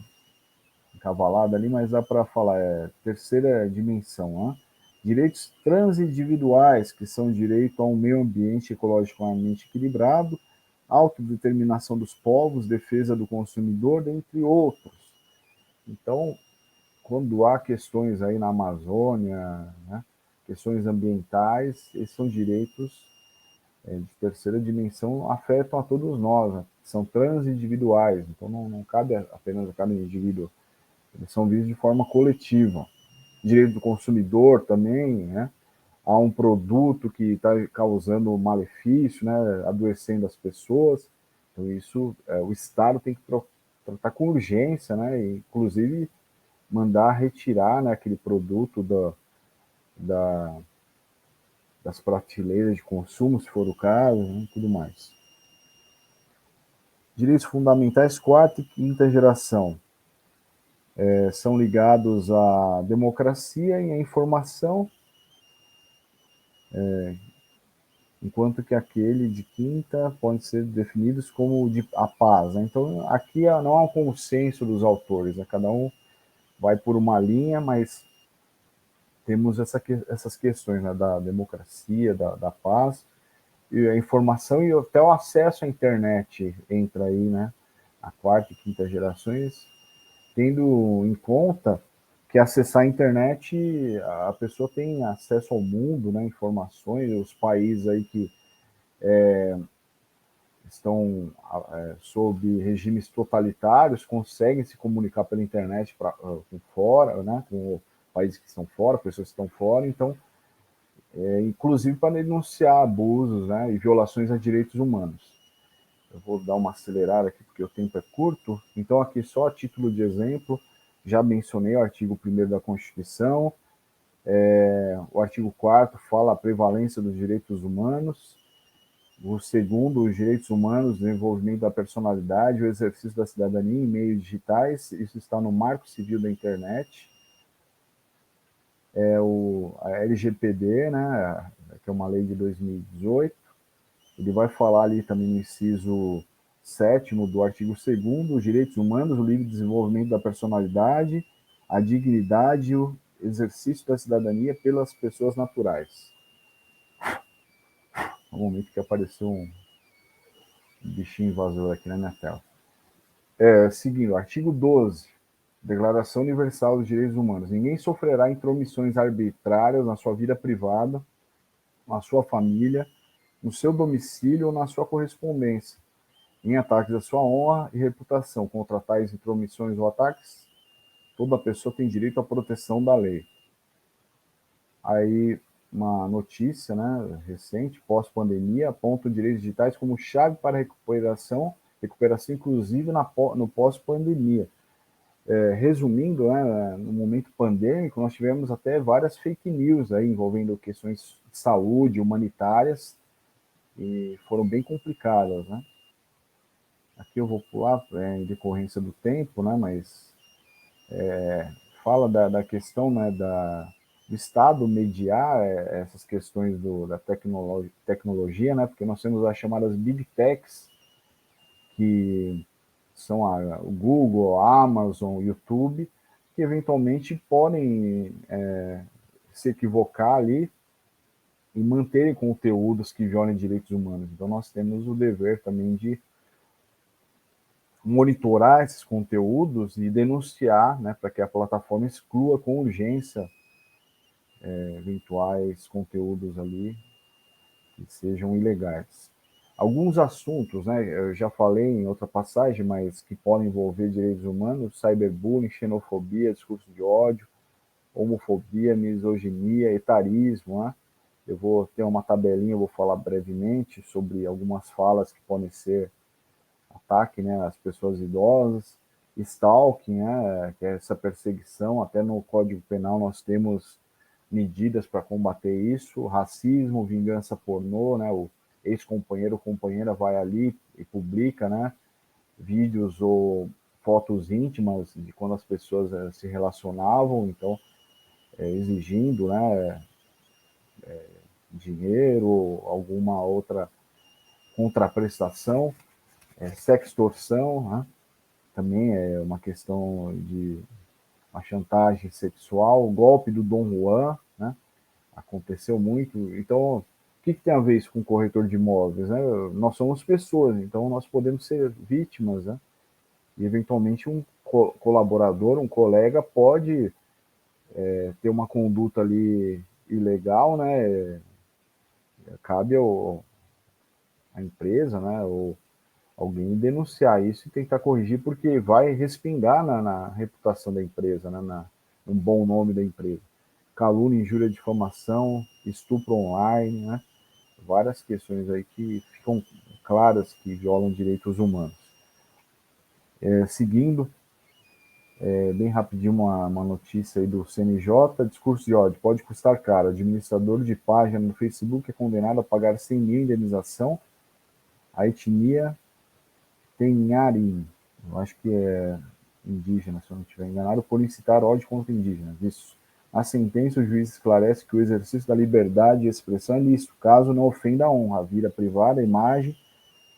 encavalada ali, mas dá para falar, terceira dimensão, né? Direitos transindividuais, que são direito a um meio ambiente ecologicamente equilibrado, autodeterminação dos povos, defesa do consumidor, dentre outros. Então, quando há questões aí na Amazônia, né, questões ambientais, esses são direitos de terceira dimensão, afetam a todos nós, né? São transindividuais, então não cabe apenas a cada indivíduo, eles são vistos de forma coletiva. Direito do consumidor também, né? Há um produto que está causando malefício, né? Adoecendo as pessoas, então isso o Estado tem que tratar com urgência, né? E, inclusive mandar retirar, né, aquele produto das prateleiras de consumo, se for o caso, né, tudo mais. Direitos fundamentais, quarta e quinta geração, são ligados à democracia e à informação, enquanto que aquele de quinta pode ser definidos como a paz, né? Então, aqui não há um consenso dos autores, né? Cada um vai por uma linha, mas temos essas questões, né, da democracia, da paz, e a informação e até o acesso à internet entra aí, né? A quarta e quinta gerações, tendo em conta que acessar a internet, a pessoa tem acesso ao mundo, né? Informações, os países aí que estão sob regimes totalitários conseguem se comunicar pela internet com fora, né? Com países que estão fora, pessoas que estão fora, então inclusive para denunciar abusos, né, e violações a direitos humanos. Eu vou dar uma acelerada aqui porque o tempo é curto, então aqui só a título de exemplo, já mencionei o artigo 1º da Constituição, o artigo 4º fala a prevalência dos direitos humanos, o segundo, os direitos humanos, o desenvolvimento da personalidade, o exercício da cidadania em meios digitais, isso está no Marco Civil da Internet, a LGPD, né, que é uma lei de 2018, ele vai falar ali também no inciso 7º do artigo 2º, os direitos humanos, o livre desenvolvimento da personalidade, a dignidade e o exercício da cidadania pelas pessoas naturais. No momento que apareceu um bichinho invasor aqui na minha tela. Seguindo, artigo 12, Declaração Universal dos Direitos Humanos. Ninguém sofrerá intromissões arbitrárias na sua vida privada, na sua família, no seu domicílio ou na sua correspondência, em ataques à sua honra e reputação. Contra tais intromissões ou ataques, toda pessoa tem direito à proteção da lei. Aí, uma notícia, né, recente, pós-pandemia, aponta direitos digitais como chave para recuperação inclusive no pós-pandemia. Resumindo, né, no momento pandêmico, nós tivemos até várias fake news aí, envolvendo questões de saúde, humanitárias, e foram bem complicadas, né? Aqui eu vou pular em decorrência do tempo, né, mas fala da questão, né, do Estado mediar essas questões da tecnologia, né, porque nós temos as chamadas Big Techs, que são o Google, a Amazon, o YouTube, que eventualmente podem se equivocar ali e manterem conteúdos que violem direitos humanos. Então nós temos o dever também de monitorar esses conteúdos e denunciar, né, para que a plataforma exclua com urgência eventuais conteúdos ali que sejam ilegais. Alguns assuntos, né, eu já falei em outra passagem, mas que podem envolver direitos humanos, cyberbullying, xenofobia, discurso de ódio, homofobia, misoginia, etarismo, né? Eu vou ter uma tabelinha, eu vou falar brevemente sobre algumas falas que podem ser ataque, né, às pessoas idosas, stalking, né, que é essa perseguição, até no Código Penal nós temos medidas para combater isso, racismo, vingança pornô, né, o ex-companheiro ou companheira vai ali e publica, né, vídeos ou fotos íntimas de quando as pessoas se relacionavam, então exigindo, né, dinheiro ou alguma outra contraprestação, sextorção, né, também é uma questão de uma chantagem sexual, o golpe do Dom Juan, né? Aconteceu muito. Então, o que tem a ver isso com corretor de imóveis? Né? Nós somos pessoas, então nós podemos ser vítimas, né? E eventualmente um colaborador, um colega pode ter uma conduta ali ilegal, né? Cabe à empresa, né? Ou alguém denunciar isso e tentar corrigir, porque vai respingar na reputação da empresa, né? No bom nome da empresa. Calúnia, injúria, difamação, estupro online, né? Várias questões aí que ficam claras que violam direitos humanos. Seguindo, bem rapidinho uma notícia aí do CNJ, discurso de ódio pode custar caro. Administrador de página no Facebook é condenado a pagar 100 mil em indenização à etnia Tenharim, eu acho que é indígena, se eu não estiver enganado, por incitar ódio contra indígenas. Isso. Na sentença, o juiz esclarece que o exercício da liberdade de expressão é lícito, caso não ofenda a honra, a vida privada, a imagem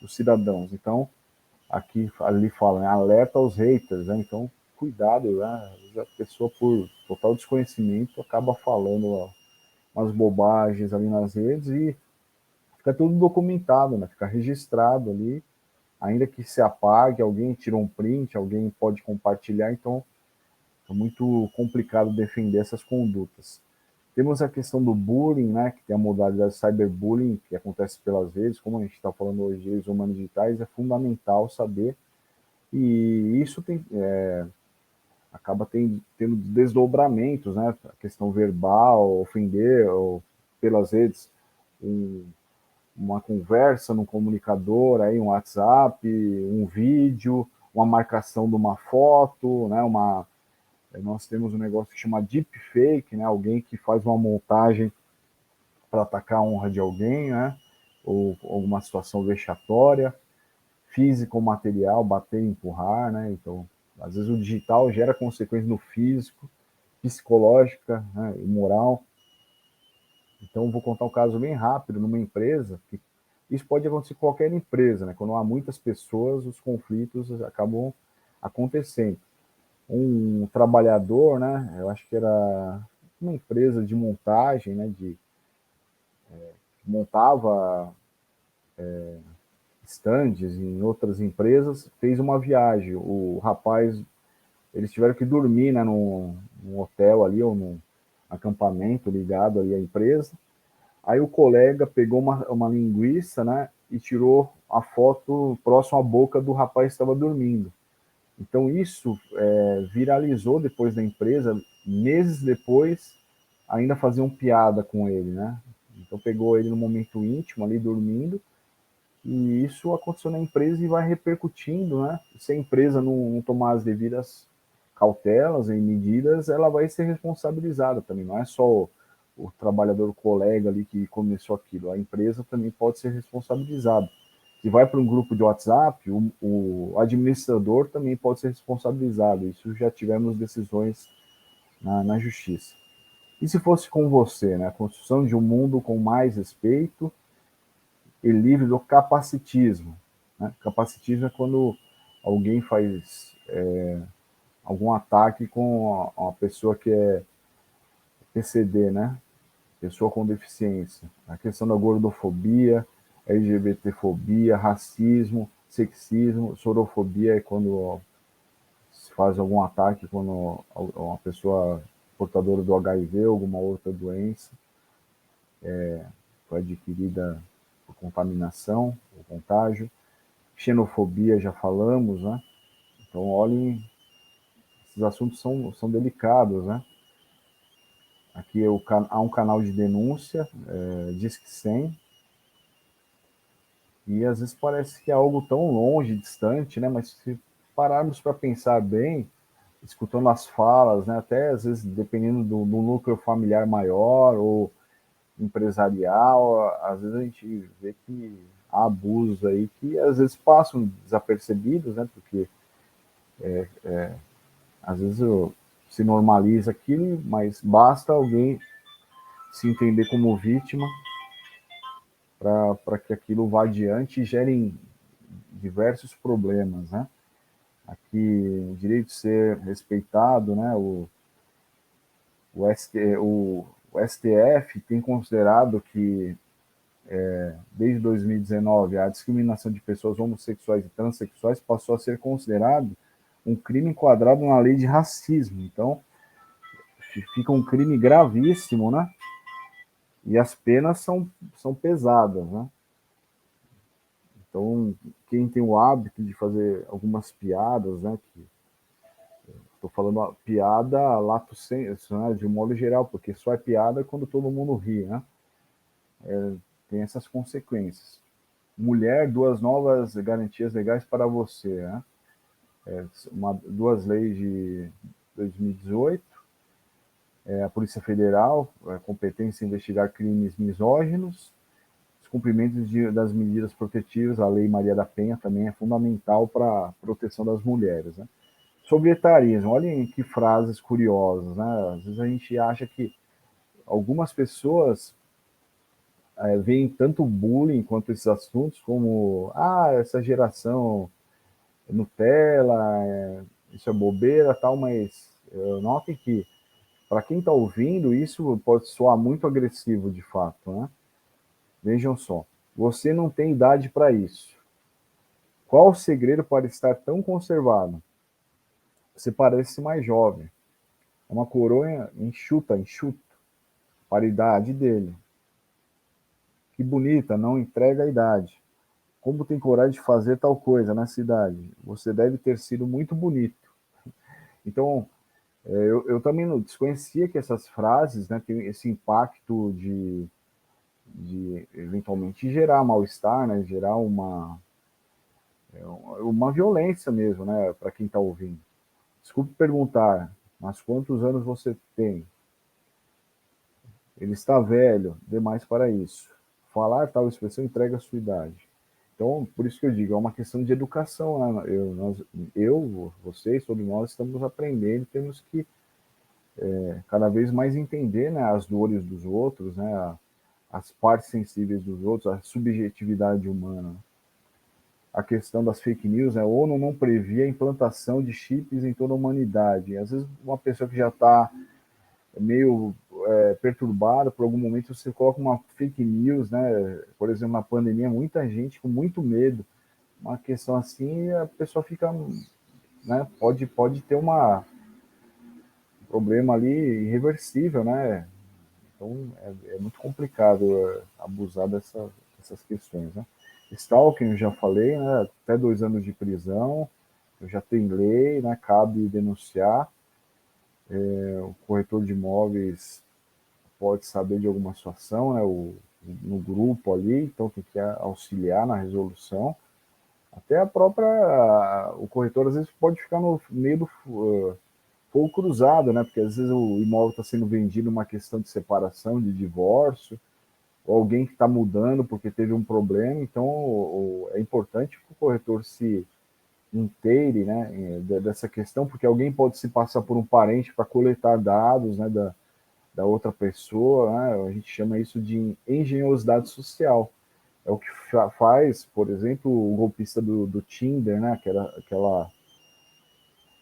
dos cidadãos. Então, aqui ali fala, né, alerta aos haters, né? Então, cuidado, né? A pessoa, por total desconhecimento, acaba falando umas bobagens ali nas redes e fica tudo documentado, né? Fica registrado ali, ainda que se apague, alguém tira um print, alguém pode compartilhar, então é muito complicado defender essas condutas. Temos a questão do bullying, né, que tem a modalidade cyberbullying, que acontece pelas redes, como a gente está falando hoje de redes humanos digitais, é fundamental saber, e isso acaba tendo desdobramentos, né, a questão verbal, ofender, ou pelas redes, uma conversa no comunicador, aí um WhatsApp, um vídeo, uma marcação de uma foto, né, nós temos um negócio que chama deepfake, né, alguém que faz uma montagem para atacar a honra de alguém, né, ou alguma situação vexatória, físico ou material, bater e empurrar, né, então, às vezes o digital gera consequências no físico, psicológica, né, e moral. Então, vou contar um caso bem rápido numa empresa, que isso pode acontecer em qualquer empresa, né? Quando há muitas pessoas, os conflitos acabam acontecendo. Um trabalhador, né? Eu acho que era uma empresa de montagem, né? Montava estandes em outras empresas, fez uma viagem. O rapaz, eles tiveram que dormir, né? Num hotel ali, ou num acampamento ligado ali à empresa. Aí o colega pegou uma linguiça, né, e tirou a foto próximo à boca do rapaz que estava dormindo. Então isso viralizou depois da empresa, meses depois ainda faziam piada com ele, né? Então pegou ele no momento íntimo ali dormindo e isso aconteceu na empresa e vai repercutindo, né? Se a empresa não tomar as devidas cautelas e medidas, ela vai ser responsabilizada também. Não é só o trabalhador, o colega ali que começou aquilo. A empresa também pode ser responsabilizada. Se vai para um grupo de WhatsApp, o administrador também pode ser responsabilizado. Isso já tivemos decisões na justiça. E se fosse com você, né? A construção de um mundo com mais respeito e livre do capacitismo. Né? Capacitismo é quando alguém faz algum ataque com uma pessoa que é PCD, né? Pessoa com deficiência. A questão da gordofobia, LGBTfobia, racismo, sexismo, sorofobia é quando se faz algum ataque quando uma pessoa portadora do HIV, alguma outra doença, foi adquirida por contaminação, por contágio. Xenofobia, já falamos, né? Então, olhem, esses assuntos são delicados, né? Aqui há um canal de denúncia, Disque 100, e às vezes parece que é algo tão longe, distante, né? Mas se pararmos para pensar bem, escutando as falas, né? Até às vezes dependendo do núcleo familiar maior ou empresarial, às vezes a gente vê que há abusos aí que às vezes passam desapercebidos, né? Porque às vezes se normaliza aquilo, mas basta alguém se entender como vítima para que aquilo vá adiante e gere diversos problemas, né? Aqui, o direito de ser respeitado, né? O STF tem considerado que, desde 2019, a discriminação de pessoas homossexuais e transexuais passou a ser considerado um crime enquadrado na lei de racismo. Então, fica um crime gravíssimo, né? E as penas são pesadas, né? Então, quem tem o hábito de fazer algumas piadas, né? Estou falando a piada lato sensu, né? De um modo geral, porque só é piada quando todo mundo ri, né? Tem essas consequências. Mulher, duas novas garantias legais para você, né? Duas leis de 2018, a Polícia Federal, a competência em investigar crimes misóginos, os cumprimentos das medidas protetivas, a Lei Maria da Penha também é fundamental para a proteção das mulheres, né? Sobre etarismo, olhem que frases curiosas, né? Às vezes a gente acha que algumas pessoas veem tanto bullying quanto esses assuntos, como essa geração Nutella, isso é bobeira, tal, mas notem que para quem está ouvindo isso pode soar muito agressivo de fato, né? Vejam só, você não tem idade para isso. Qual o segredo para estar tão conservado? Você parece mais jovem. É uma coroa enxuta, para a idade dele. Que bonita, não entrega a idade. Como tem coragem de fazer tal coisa nessa idade? Você deve ter sido muito bonito. Então, eu também não desconhecia que essas frases, né, têm esse impacto de eventualmente gerar mal-estar, né, gerar uma violência mesmo, né, para quem está ouvindo. Desculpe perguntar, mas quantos anos você tem? Ele está velho demais para isso. Falar tal expressão entrega a sua idade. Então, por isso que eu digo, é uma questão de educação, né? Vocês, todos nós estamos aprendendo, temos que cada vez mais entender, né, as dores dos outros, né, as partes sensíveis dos outros, a subjetividade humana. A questão das fake news, né, a ONU não previa a implantação de chips em toda a humanidade. Às vezes, uma pessoa que já está meio perturbada por algum momento, você coloca uma fake news, né? Por exemplo, na pandemia, muita gente com muito medo. Uma questão assim, a pessoa fica, né? Pode ter um problema ali irreversível, né? Então é muito complicado abusar dessas questões, né? Stalking, eu já falei, né? Até 2 anos de prisão, já tem lei, né? Cabe denunciar. O corretor de imóveis pode saber de alguma situação, né, no grupo ali, então tem que auxiliar na resolução. Até o corretor às vezes pode ficar no meio do fogo cruzado, né, porque às vezes o imóvel está sendo vendido uma questão de separação, de divórcio, ou alguém que está mudando porque teve um problema, então é importante que o corretor se inteire, né, dessa questão, porque alguém pode se passar por um parente para coletar dados, né, da outra pessoa, né? A gente chama isso de engenhosidade social. É o que faz, por exemplo, o golpista do Tinder, né?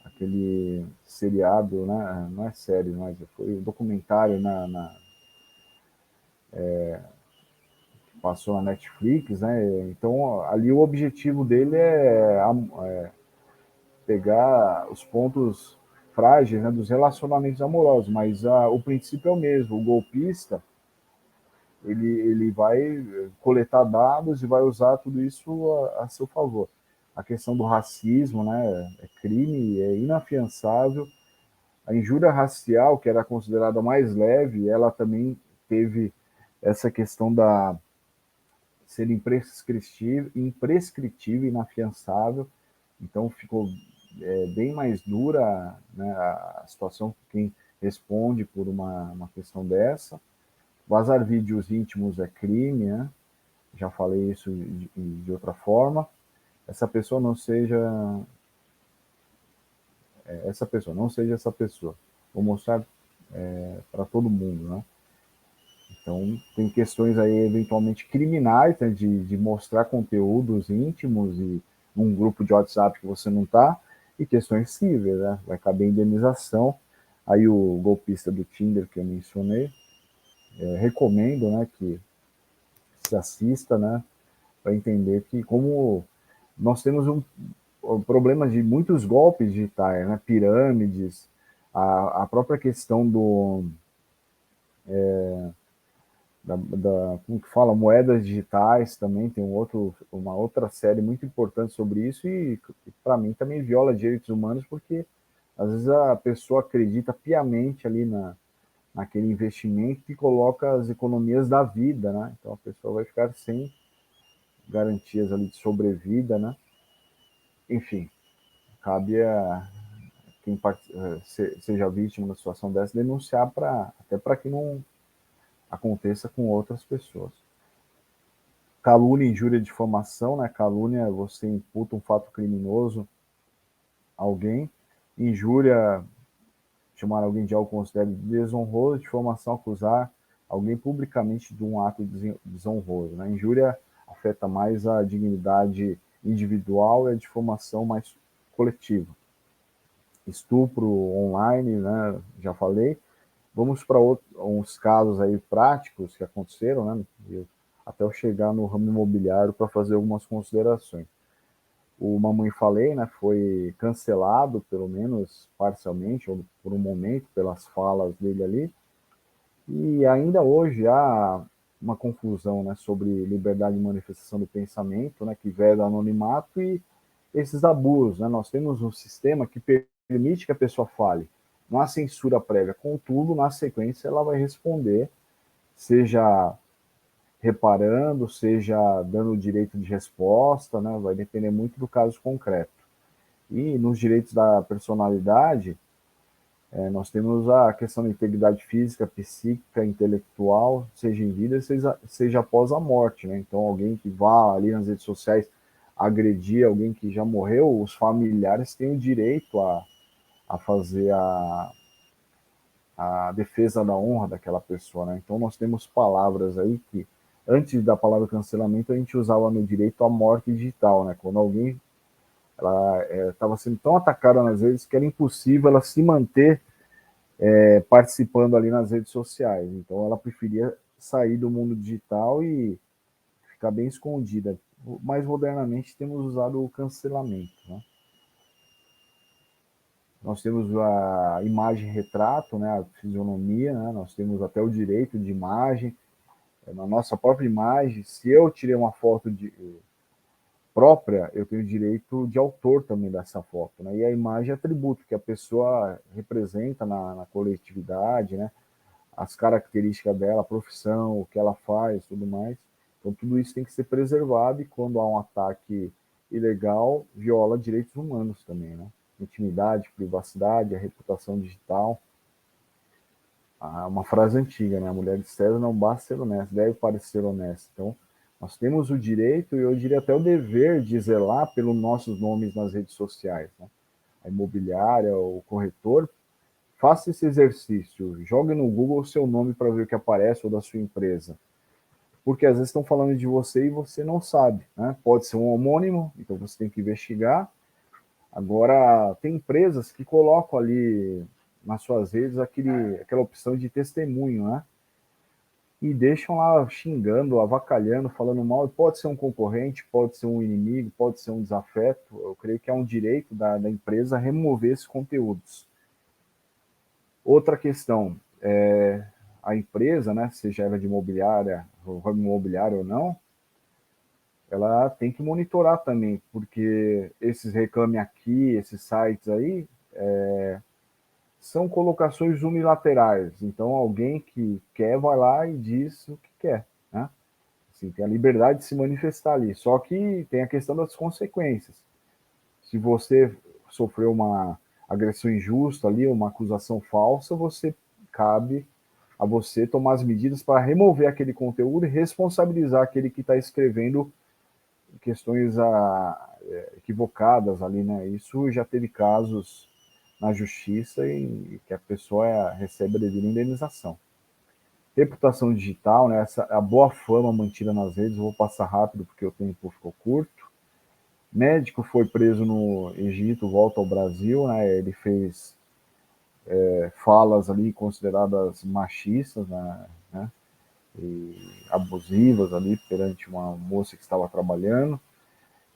Aquele seriado, né? Não é série, mas foi um documentário passou na Netflix, né? Então ali o objetivo dele é pegar os pontos frágeis, né, dos relacionamentos amorosos, mas o princípio é o mesmo. O golpista ele vai coletar dados e vai usar tudo isso a seu favor. A questão do racismo, né, é crime, é inafiançável. A injúria racial, que era considerada mais leve, ela também teve essa questão da ser imprescritível, inafiançável, então ficou bem mais dura, né, a situação com quem responde por uma questão dessa. Vazar vídeos íntimos é crime, né? Já falei isso de outra forma. Essa pessoa não seja essa pessoa. Vou mostrar para todo mundo, né? Então, tem questões aí eventualmente criminais, né, de mostrar conteúdos íntimos e num grupo de WhatsApp que você não está, e questões cíveis, né? Vai caber indenização. Aí o golpista do Tinder que eu mencionei, recomendo, né, que se assista, né, para entender que como nós temos um problema de muitos golpes digitais, né, pirâmides, a própria questão como que fala, moedas digitais também tem uma outra série muito importante sobre isso e para mim também viola direitos humanos porque às vezes a pessoa acredita piamente ali naquele investimento que coloca as economias da vida, né? Então a pessoa vai ficar sem garantias ali de sobrevida, né? Enfim, cabe a quem seja vítima de uma situação dessa denunciar até para que não aconteça com outras pessoas. Calúnia, injúria, difamação, né? Calúnia, você imputa um fato criminoso a alguém. Injúria, chamar alguém de algo considerado desonroso. Difamação, acusar alguém publicamente de um ato desonroso, né? Injúria afeta mais a dignidade individual e a difamação mais coletiva. Estupro online, né? Já falei. Vamos para uns casos aí práticos que aconteceram, né? Até eu chegar no ramo imobiliário para fazer algumas considerações. O Mamãe Falei, né, foi cancelado, pelo menos parcialmente, ou por um momento, pelas falas dele ali, e ainda hoje há uma confusão, né, sobre liberdade de manifestação do pensamento, né, que veda anonimato e esses abusos, né? Nós temos um sistema que permite que a pessoa fale, não há censura prévia, contudo, na sequência ela vai responder, seja reparando, seja dando o direito de resposta, né? Vai depender muito do caso concreto. E nos direitos da personalidade, nós temos a questão da integridade física, psíquica, intelectual, seja em vida, seja após a morte, né? Então, alguém que vá ali nas redes sociais agredir alguém que já morreu, os familiares têm o direito a fazer a defesa da honra daquela pessoa, né? Então, nós temos palavras aí que antes da palavra cancelamento, a gente usava no direito a morte digital, né? Quando alguém ela estava sendo tão atacada nas redes que era impossível ela se manter participando ali nas redes sociais. Então, ela preferia sair do mundo digital e ficar bem escondida. Mais modernamente, temos usado o cancelamento, né? Nós temos a imagem retrato, né? A fisionomia, né? Nós temos até o direito de imagem, na nossa própria imagem. Se eu tirei uma foto própria, eu tenho direito de autor também dessa foto, né? E a imagem é atributo que a pessoa representa na coletividade, né? As características dela, a profissão, o que ela faz, tudo mais. Então, tudo isso tem que ser preservado e quando há um ataque ilegal, viola direitos humanos também, né? Intimidade, privacidade, a reputação digital. Uma frase antiga, né? A mulher de César não basta ser honesta, deve parecer honesta. Então, nós temos o direito e eu diria até o dever de zelar pelos nossos nomes nas redes sociais, né? A imobiliária, o corretor, faça esse exercício, jogue no Google o seu nome para ver o que aparece ou da sua empresa. Porque às vezes estão falando de você e você não sabe, né? Pode ser um homônimo, então você tem que investigar. Agora, tem empresas que colocam ali nas suas redes aquela opção de testemunho, né? E deixam lá xingando, avacalhando, falando mal. Pode ser um concorrente, pode ser um inimigo, pode ser um desafeto. Eu creio que é um direito da empresa remover esses conteúdos. Outra questão, a empresa, né, seja ela de imobiliária, ramo imobiliário ou não, ela tem que monitorar também, porque esses Reclame Aqui, esses sites aí, são colocações unilaterais. Então, alguém que quer vai lá e diz o que quer, né? Assim, tem a liberdade de se manifestar ali. Só que tem a questão das consequências. Se você sofreu uma agressão injusta ali, uma acusação falsa, cabe a você tomar as medidas para remover aquele conteúdo e responsabilizar aquele que está escrevendo questões equivocadas ali, né? Isso já teve casos na justiça e que a pessoa recebe a devida indenização. Reputação digital, né? A boa fama mantida nas redes, eu vou passar rápido porque o tempo ficou curto. Médico foi preso no Egito, volta ao Brasil, né? Ele fez falas ali consideradas machistas, né? E abusivas ali perante uma moça que estava trabalhando.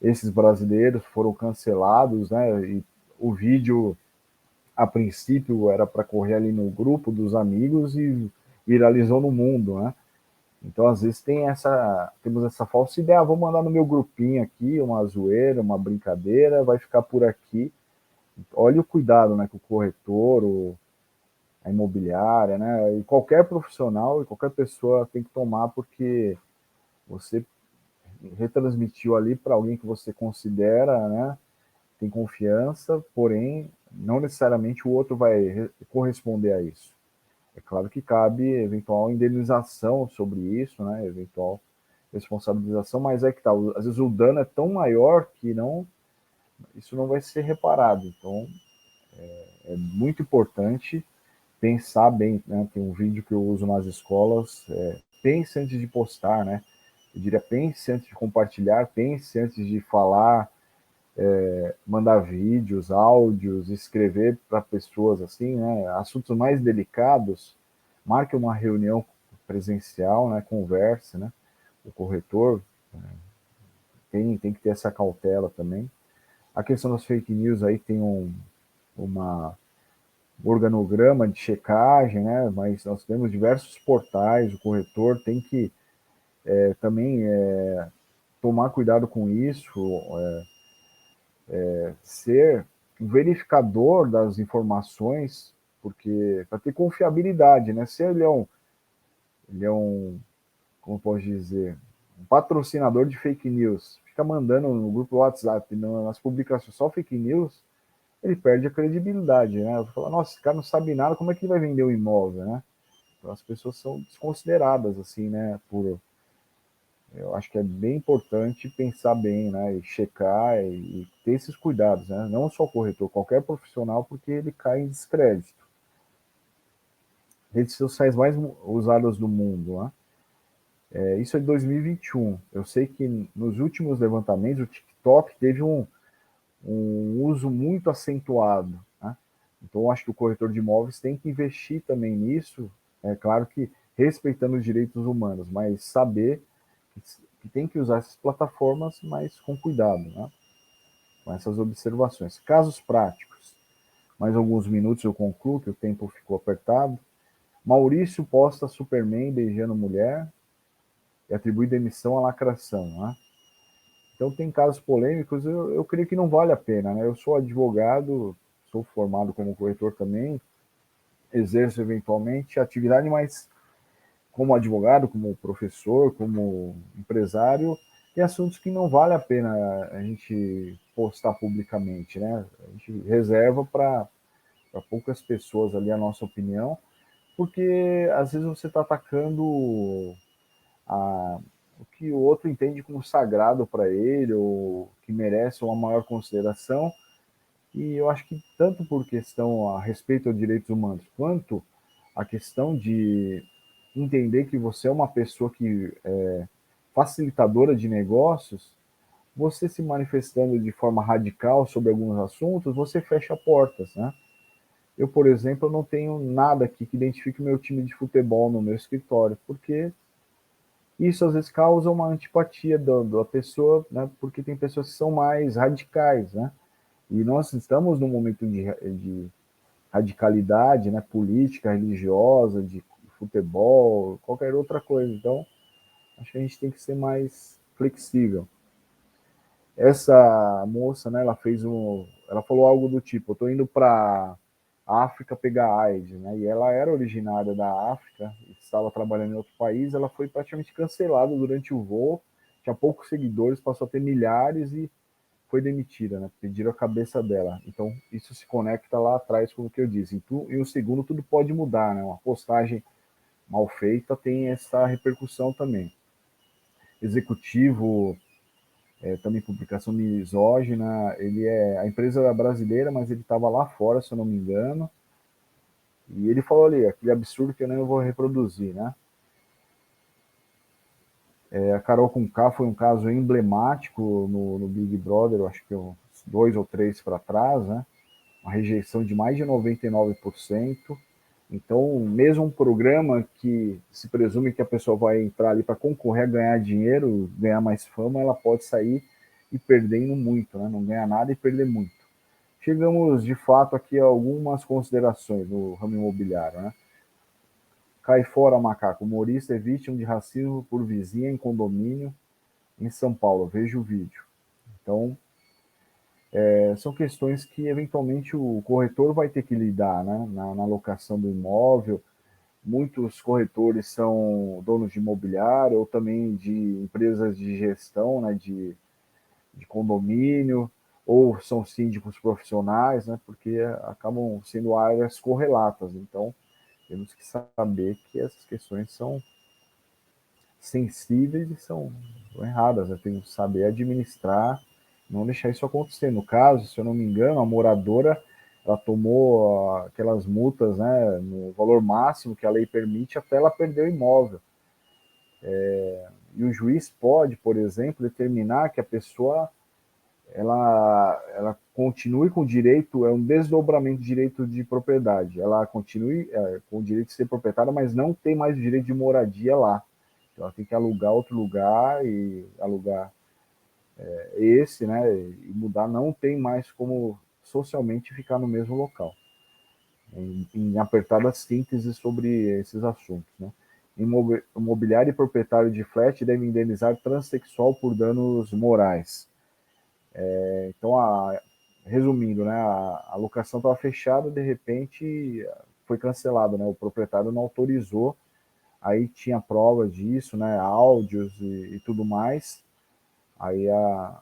Esses brasileiros foram cancelados, né? E o vídeo, a princípio, era para correr ali no grupo dos amigos e viralizou no mundo, né? Então, às vezes, temos essa falsa ideia, vou mandar no meu grupinho aqui, uma zoeira, uma brincadeira, vai ficar por aqui. Olha o cuidado, né, que o corretor, a imobiliária, né, e qualquer profissional e qualquer pessoa tem que tomar, porque você retransmitiu ali para alguém que você considera, né, tem confiança, porém, não necessariamente o outro vai corresponder a isso. É claro que cabe eventual indenização sobre isso, né, eventual responsabilização, mas é que tá, às vezes o dano é tão maior que isso não vai ser reparado. Então, é muito importante pensar bem, né? Tem um vídeo que eu uso nas escolas, pense antes de postar, né? Eu diria, pense antes de compartilhar, pense antes de falar, mandar vídeos, áudios, escrever para pessoas assim, né? Assuntos mais delicados, marque uma reunião presencial, né? Converse, né? O corretor tem que ter essa cautela também. A questão das fake news aí tem uma organograma de checagem, né? Mas nós temos diversos portais, o corretor tem que também tomar cuidado com isso, ser um verificador das informações, porque para ter confiabilidade, né? Se ele é um, como posso dizer, um patrocinador de fake news, fica mandando no grupo WhatsApp, nas publicações só fake news, ele perde a credibilidade, né? Eu falo, nossa, esse cara não sabe nada, como é que ele vai vender o imóvel, né? Então as pessoas são desconsideradas, assim, né? Eu acho que é bem importante pensar bem, né? E checar e ter esses cuidados, né? Não só o corretor, qualquer profissional, porque ele cai em descrédito. Redes sociais mais usadas do mundo, né? Isso é de 2021. Eu sei que nos últimos levantamentos o TikTok teve um uso muito acentuado, né? Então, eu acho que o corretor de imóveis tem que investir também nisso, é claro que respeitando os direitos humanos, mas saber que tem que usar essas plataformas, mas com cuidado, né? Com essas observações. Casos práticos. Mais alguns minutos eu concluo, que o tempo ficou apertado. Maurício posta Superman beijando mulher e atribui demissão à lacração, né? Então, tem casos polêmicos, eu creio que não vale a pena, né? Eu sou advogado, sou formado como corretor também, exerço eventualmente a atividade, mas como advogado, como professor, como empresário, tem assuntos que não vale a pena a gente postar publicamente, né? A gente reserva para poucas pessoas ali a nossa opinião, porque às vezes você está atacando o que o outro entende como sagrado para ele, ou que merece uma maior consideração. E eu acho que tanto por questão a respeito aos direitos humanos, quanto a questão de entender que você é uma pessoa que é facilitadora de negócios, você se manifestando de forma radical sobre alguns assuntos, você fecha portas, né? Eu, por exemplo, não tenho nada aqui que identifique o meu time de futebol no meu escritório, porque isso às vezes causa uma antipatia da pessoa, né? Porque tem pessoas que são mais radicais, né? E nós estamos num momento de radicalidade, né? Política, religiosa, de futebol, qualquer outra coisa. Então, acho que a gente tem que ser mais flexível. Essa moça, né? Ela falou algo do tipo: eu estou indo para a África pegar AIDS, né? E ela era originária da África, estava trabalhando em outro país, ela foi praticamente cancelada durante o voo, tinha poucos seguidores, passou a ter milhares e foi demitida, né? Pediram a cabeça dela. Então, isso se conecta lá atrás com o que eu disse. E o segundo, tudo pode mudar, né? Uma postagem mal feita tem essa repercussão também. Executivo, também publicação misógina, a empresa era brasileira, mas ele estava lá fora, se eu não me engano, e ele falou ali, aquele absurdo que eu não vou reproduzir, né? A Carol Conká foi um caso emblemático no Big Brother, eu acho que uns 2 ou 3 para trás, né? Uma rejeição de mais de 99%. Então, mesmo um programa que se presume que a pessoa vai entrar ali para concorrer a ganhar dinheiro, ganhar mais fama, ela pode sair e perdendo muito, né? Não ganhar nada e perder muito. Chegamos, de fato, aqui a algumas considerações no ramo imobiliário, né? Cai fora, macaco. Humorista é vítima de racismo por vizinha em condomínio em São Paulo. Veja o vídeo. Então, são questões que, eventualmente, o corretor vai ter que lidar, né? Na locação do imóvel. Muitos corretores são donos de imobiliário ou também de empresas de gestão, né? De condomínio, ou são síndicos profissionais, né? Porque acabam sendo áreas correlatas. Então, temos que saber que essas questões são sensíveis e são erradas, né? Tem que saber administrar, não deixar isso acontecer. No caso, se eu não me engano, a moradora ela tomou aquelas multas, né, no valor máximo que a lei permite até ela perder o imóvel. E o juiz pode, por exemplo, determinar que a pessoa ela continue com o direito, é um desdobramento de direito de propriedade. Ela continue com o direito de ser proprietária, mas não tem mais o direito de moradia lá. Então, ela tem que alugar outro lugar e alugar esse, né? E mudar, não tem mais como socialmente ficar no mesmo local. Em apertada síntese sobre esses assuntos, né? Imobiliário e proprietário de flat devem indenizar transexual por danos morais. Então, resumindo, né, a locação estava fechada, de repente foi cancelada, né? O proprietário não autorizou, aí tinha provas disso, né? Áudios e tudo mais. Aí a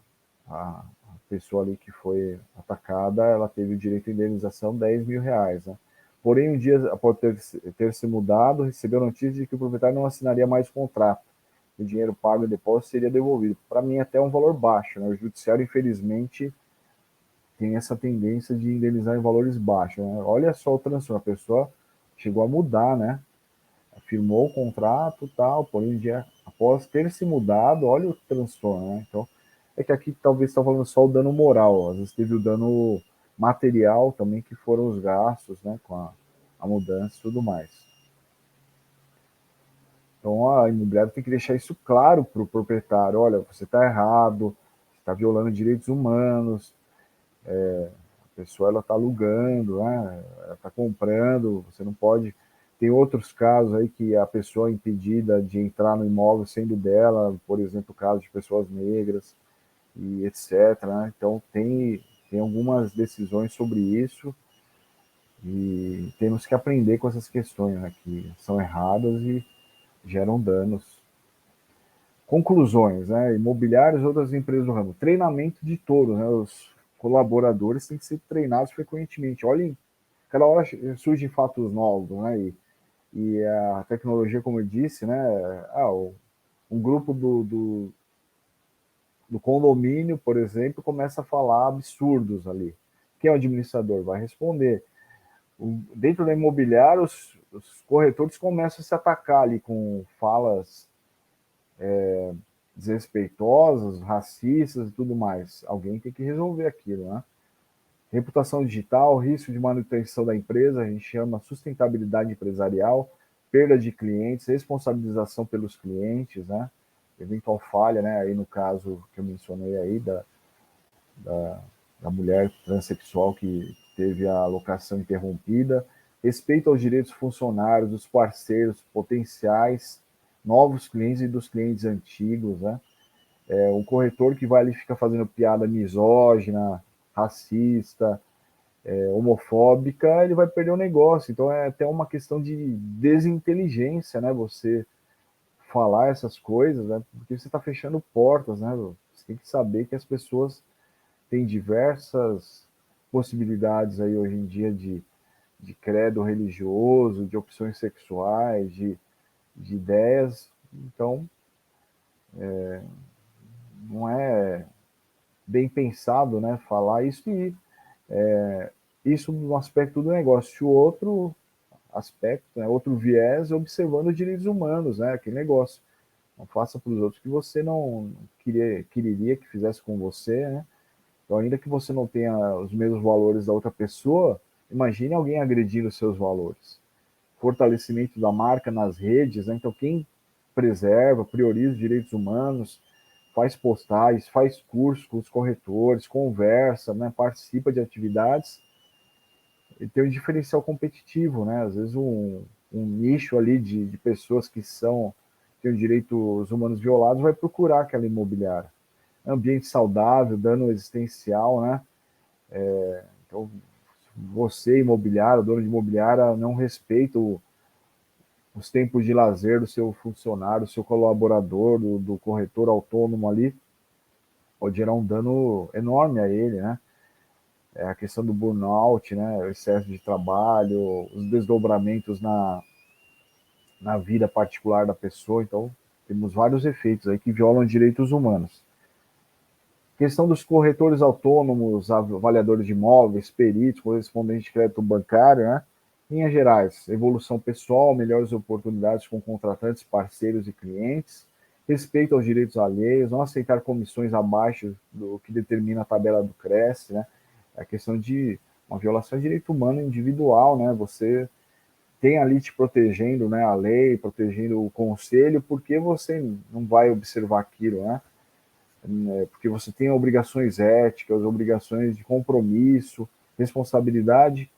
pessoa ali que foi atacada, ela teve o direito de indenização R$ 10.000, né? Porém, um dia após ter se mudado, recebeu notícia de que o proprietário não assinaria mais o contrato. O dinheiro pago em depósito seria devolvido. Para mim, até um valor baixo, né? O judiciário, infelizmente, tem essa tendência de indenizar em valores baixos, né? Olha só o transtorno, a pessoa chegou a mudar, né? Firmou o contrato, tal, porém, um dia após ter se mudado, olha o transtorno, né? Então, é que aqui talvez está falando só o dano moral, às vezes teve o dano material também, que foram os gastos, né, com a mudança e tudo mais. Então, a imobiliária tem que deixar isso claro para o proprietário: olha, você está errado, você está violando direitos humanos, a pessoa ela está alugando, né, ela está comprando, você não pode. Tem outros casos aí que a pessoa é impedida de entrar no imóvel sendo dela, por exemplo, o caso de pessoas negras e etc, né? Então, tem algumas decisões sobre isso e temos que aprender com essas questões, né, que são erradas e geram danos. Conclusões, né? Imobiliários e outras empresas do ramo. Treinamento de todos, né? Os colaboradores têm que ser treinados frequentemente. Olhem, cada hora surgem fatos novos, né? E a tecnologia, como eu disse, né? Um grupo do condomínio, por exemplo, começa a falar absurdos ali. Quem é o administrador? Vai responder. Dentro da imobiliária, os corretores começam a se atacar ali com falas desrespeitosas, racistas e tudo mais. Alguém tem que resolver aquilo, né? Reputação digital, risco de manutenção da empresa, a gente chama sustentabilidade empresarial, perda de clientes, responsabilização pelos clientes, né? Eventual falha, né? Aí no caso que eu mencionei aí da mulher transexual que teve a locação interrompida, respeito aos direitos funcionários, dos parceiros potenciais, novos clientes e dos clientes antigos, né? Um corretor que vai ali ficar fazendo piada misógina, racista, homofóbica, ele vai perder o negócio. Então é até uma questão de desinteligência, né? Você falar essas coisas, né? Porque você está fechando portas, né? Você tem que saber que as pessoas têm diversas possibilidades aí hoje em dia de credo religioso, de opções sexuais, de ideias. Então, não é bem pensado, né? Falar isso e isso no aspecto do negócio. O outro aspecto, né, outro viés, observando os direitos humanos, né? Aquele negócio. Não faça para os outros que você não quereria que fizesse com você, né? Então, ainda que você não tenha os mesmos valores da outra pessoa, imagine alguém agredindo os seus valores. Fortalecimento da marca nas redes, né? Então, quem preserva, prioriza os direitos humanos, faz postagens, faz cursos com os corretores, conversa, né? Participa de atividades, e tem um diferencial competitivo, né? Às vezes um nicho ali de pessoas que têm direitos humanos violados vai procurar aquela imobiliária. Ambiente saudável, dano existencial, né? Então, você, imobiliário, dono de imobiliária, não respeita os tempos de lazer do seu funcionário, do seu colaborador, do corretor autônomo ali, pode gerar um dano enorme a ele, né? É a questão do burnout, né? O excesso de trabalho, os desdobramentos na vida particular da pessoa. Então, temos vários efeitos aí que violam direitos humanos. Questão dos corretores autônomos, avaliadores de imóveis, peritos, correspondentes de crédito bancário, né? Em linhas gerais, evolução pessoal, melhores oportunidades com contratantes, parceiros e clientes, respeito aos direitos alheios, não aceitar comissões abaixo do que determina a tabela do Cresce, né? É a questão de uma violação de direito humano individual, né? Você tem ali te protegendo, né? A lei, protegendo o conselho, porque você não vai observar aquilo, né? Porque você tem obrigações éticas, obrigações de compromisso, responsabilidade.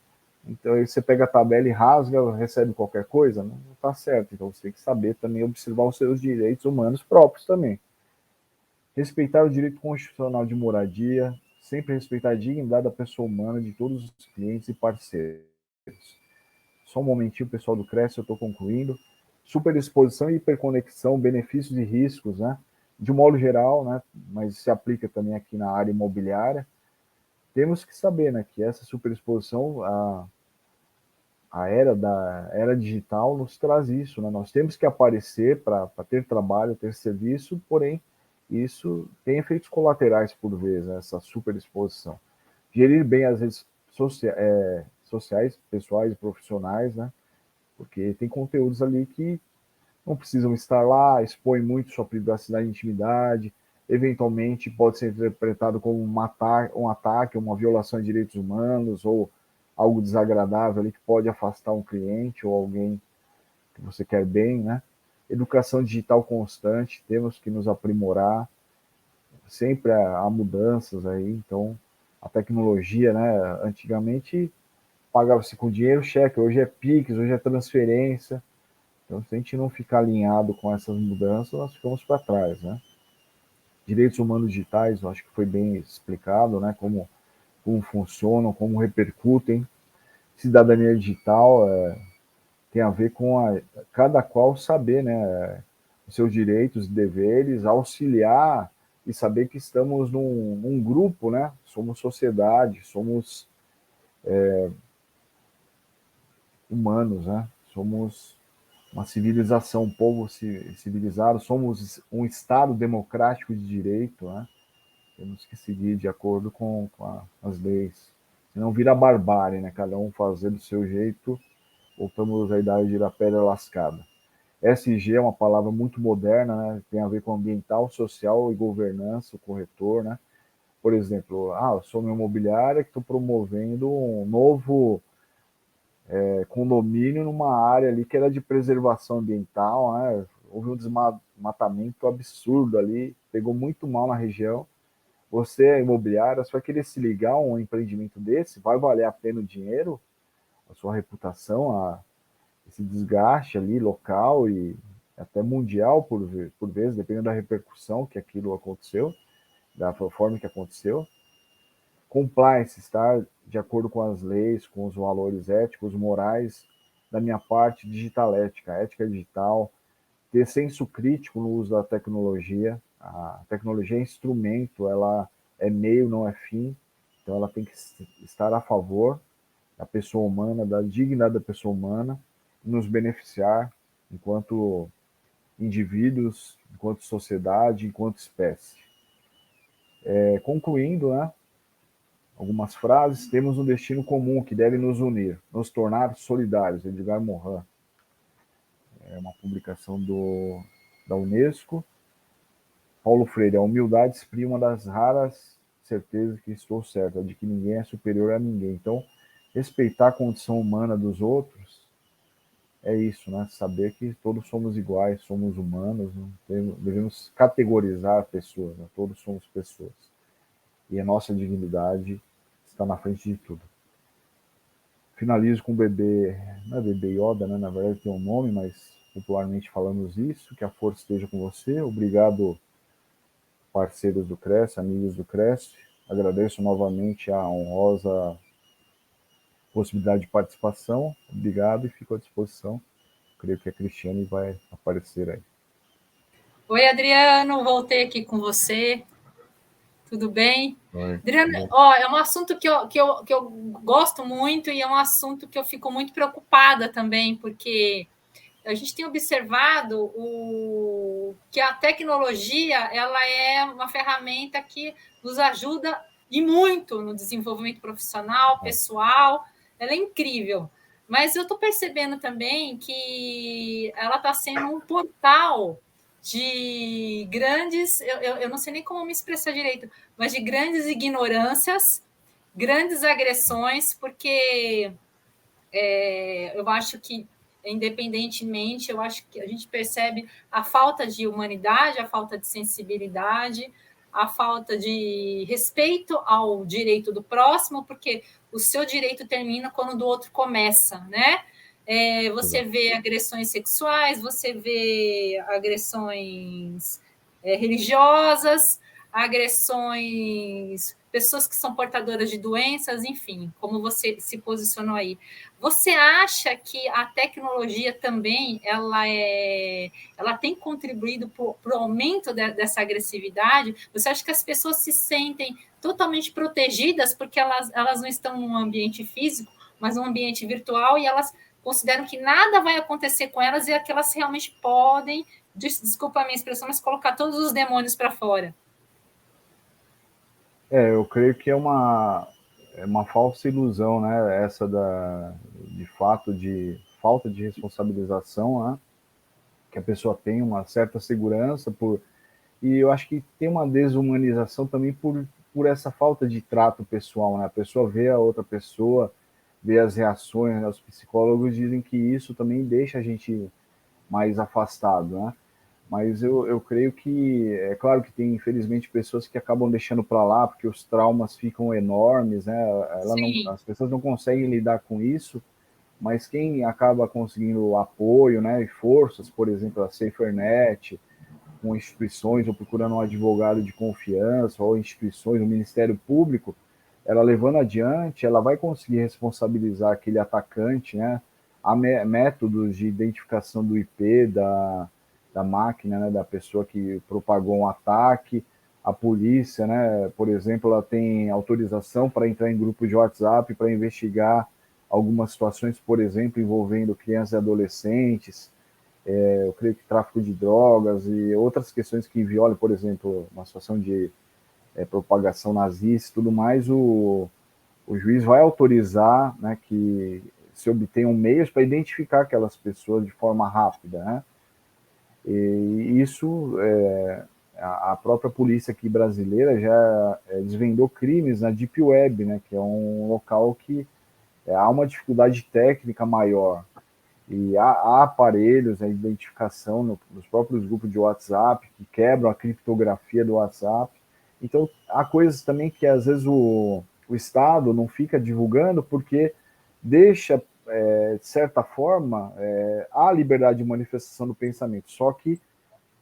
Então aí você pega a tabela e rasga, recebe qualquer coisa, não está certo. Então você tem que saber também observar os seus direitos humanos próprios também. Respeitar o direito constitucional de moradia, sempre respeitar a dignidade da pessoa humana de todos os clientes e parceiros. Só um momentinho, pessoal do Cresce, eu estou concluindo. Superexposição e hiperconexão, benefícios e riscos, né? De um modo geral, né? Mas se aplica também aqui na área imobiliária. Temos que saber, né, que essa superexposição, a era digital nos traz isso, né? Nós temos que aparecer para ter trabalho, ter serviço, porém isso tem efeitos colaterais por vezes, né, essa superexposição. Gerir bem as redes sociais, pessoais e profissionais, né? Porque tem conteúdos ali que não precisam estar lá, expõe muito sua privacidade e intimidade, eventualmente pode ser interpretado como um ataque, uma violação de direitos humanos, ou algo desagradável ali que pode afastar um cliente ou alguém que você quer bem, né? Educação digital constante, temos que nos aprimorar, sempre há mudanças aí, então a tecnologia, né? Antigamente pagava-se com dinheiro, cheque, hoje é Pix, hoje é transferência. Então, se a gente não ficar alinhado com essas mudanças, nós ficamos para trás, né? Direitos humanos digitais, eu acho que foi bem explicado, né? Como funcionam, como repercutem. Cidadania digital tem a ver com cada qual saber, né? Os seus direitos e deveres, auxiliar e saber que estamos num grupo, né? Somos sociedade, somos humanos, né? Somos uma civilização, um povo civilizado, somos um Estado democrático de direito, né? Temos que seguir de acordo com as leis. Senão vira barbárie, né? Cada um fazer do seu jeito, voltamos à idade da pedra lascada. SG é uma palavra muito moderna, né? Tem a ver com ambiental, social e governança, o corretor, né? Por exemplo, eu sou uma imobiliária que estou promovendo um novo condomínio numa área ali que era de preservação ambiental, né? Houve um desmatamento absurdo ali, pegou muito mal na região. Você é imobiliária, você vai querer se ligar a um empreendimento desse? Vai valer a pena o dinheiro, a sua reputação, esse desgaste ali local e até mundial por vezes, dependendo da repercussão que aquilo aconteceu, da forma que aconteceu. compliance, estar de acordo com as leis, com os valores éticos, morais, da minha parte, digitalética, ética digital, ter senso crítico no uso da tecnologia. A tecnologia é instrumento, ela é meio, não é fim, então ela tem que estar a favor da pessoa humana, da dignidade da pessoa humana, nos beneficiar enquanto indivíduos, enquanto sociedade, enquanto espécie. Concluindo, né, algumas frases, temos um destino comum que deve nos unir, nos tornar solidários, Edgar Morin. É uma publicação da Unesco. Paulo Freire, a humildade exprime uma das raras certezas que estou certa, de que ninguém é superior a ninguém. Então, respeitar a condição humana dos outros é isso, né? Saber que todos somos iguais, somos humanos, não devemos categorizar pessoas, né? Todos somos pessoas. E a nossa dignidade está na frente de tudo. Finalizo com o bebê, não é bebê Yoda, né? Na verdade tem um nome, mas popularmente falamos isso, que a força esteja com você. Obrigado, parceiros do Cresce, amigos do Cresce. Agradeço novamente a honrosa possibilidade de participação. Obrigado e fico à disposição. Creio que a Cristiane vai aparecer aí. Oi, Adriano, voltei aqui com você. Tudo bem? Oi. Adriano, é um assunto que eu gosto muito e é um assunto que eu fico muito preocupada também, porque a gente tem observado que a tecnologia ela é uma ferramenta que nos ajuda e muito no desenvolvimento profissional, pessoal, ela é incrível. Mas eu estou percebendo também que ela está sendo um portal de grandes, eu não sei nem como me expressar direito, mas de grandes ignorâncias, grandes agressões, porque eu acho que, independentemente, eu acho que a gente percebe a falta de humanidade, a falta de sensibilidade, a falta de respeito ao direito do próximo, porque o seu direito termina quando o do outro começa, né? Você vê agressões sexuais, você vê agressões religiosas, agressões, pessoas que são portadoras de doenças, enfim, como você se posicionou aí. Você acha que a tecnologia também ela tem contribuído para o aumento dessa agressividade? Você acha que as pessoas se sentem totalmente protegidas porque elas não estão num ambiente físico, mas num ambiente virtual, e elas consideram que nada vai acontecer com elas e que elas realmente podem, desculpa a minha expressão, mas colocar todos os demônios para fora? Eu creio que é uma falsa ilusão, né? Essa de fato de falta de responsabilização, né? Que a pessoa tem uma certa segurança e eu acho que tem uma desumanização também por essa falta de trato pessoal, né? A pessoa vê a outra pessoa, vê as reações, né? Os psicólogos dizem que isso também deixa a gente mais afastado, né? Mas eu creio que, é claro que tem, infelizmente, pessoas que acabam deixando para lá, porque os traumas ficam enormes, né? As pessoas não conseguem lidar com isso, mas quem acaba conseguindo apoio, né, e forças, por exemplo, a SaferNet, com instituições, ou procurando um advogado de confiança, ou instituições, o Ministério Público, ela levando adiante, ela vai conseguir responsabilizar aquele atacante, né? Há métodos de identificação do IP da máquina, né, da pessoa que propagou um ataque. A polícia, né, por exemplo, ela tem autorização para entrar em grupos de WhatsApp para investigar algumas situações, por exemplo, envolvendo crianças e adolescentes. Eu creio que tráfico de drogas e outras questões que violam, por exemplo, uma situação de propagação nazista e tudo mais, o juiz vai autorizar, né, que se obtenham meios para identificar aquelas pessoas de forma rápida, né? E isso, a própria polícia aqui brasileira já desvendou crimes na Deep Web, né, que é um local que há uma dificuldade técnica maior. E há aparelhos, a identificação nos próprios grupos de WhatsApp que quebram a criptografia do WhatsApp. Então, há coisas também que às vezes o Estado não fica divulgando porque deixa, de certa forma, a liberdade de manifestação do pensamento. Só que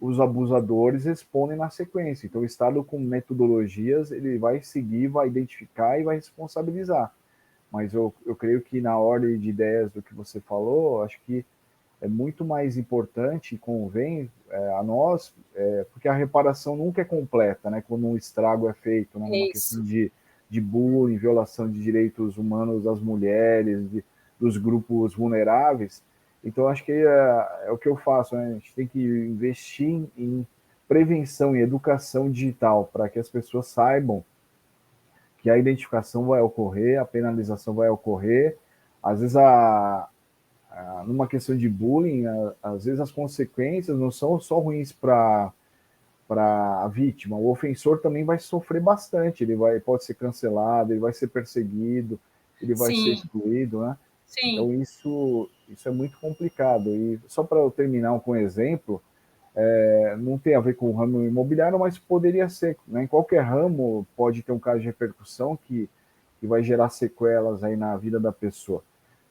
os abusadores respondem na sequência. Então, o Estado, com metodologias, ele vai seguir, vai identificar e vai responsabilizar. Mas eu creio que, na ordem de ideias do que você falou, acho que é muito mais importante e convém a nós, porque a reparação nunca é completa, né? Quando um estrago é feito, né? Uma questão de bullying, violação de direitos humanos das mulheres, dos grupos vulneráveis. Então, acho que é o que eu faço, né? A gente tem que investir em prevenção e educação digital para que as pessoas saibam que a identificação vai ocorrer, a penalização vai ocorrer. Às vezes, numa questão de bullying, às vezes as consequências não são só ruins para a vítima, o ofensor também vai sofrer bastante, pode ser cancelado, ele vai ser perseguido, ele vai ser excluído, né? Sim. Então isso é muito complicado. E só para eu terminar com um exemplo, não tem a ver com o ramo imobiliário, mas poderia ser, né? Em qualquer ramo pode ter um caso de repercussão que vai gerar sequelas aí na vida da pessoa.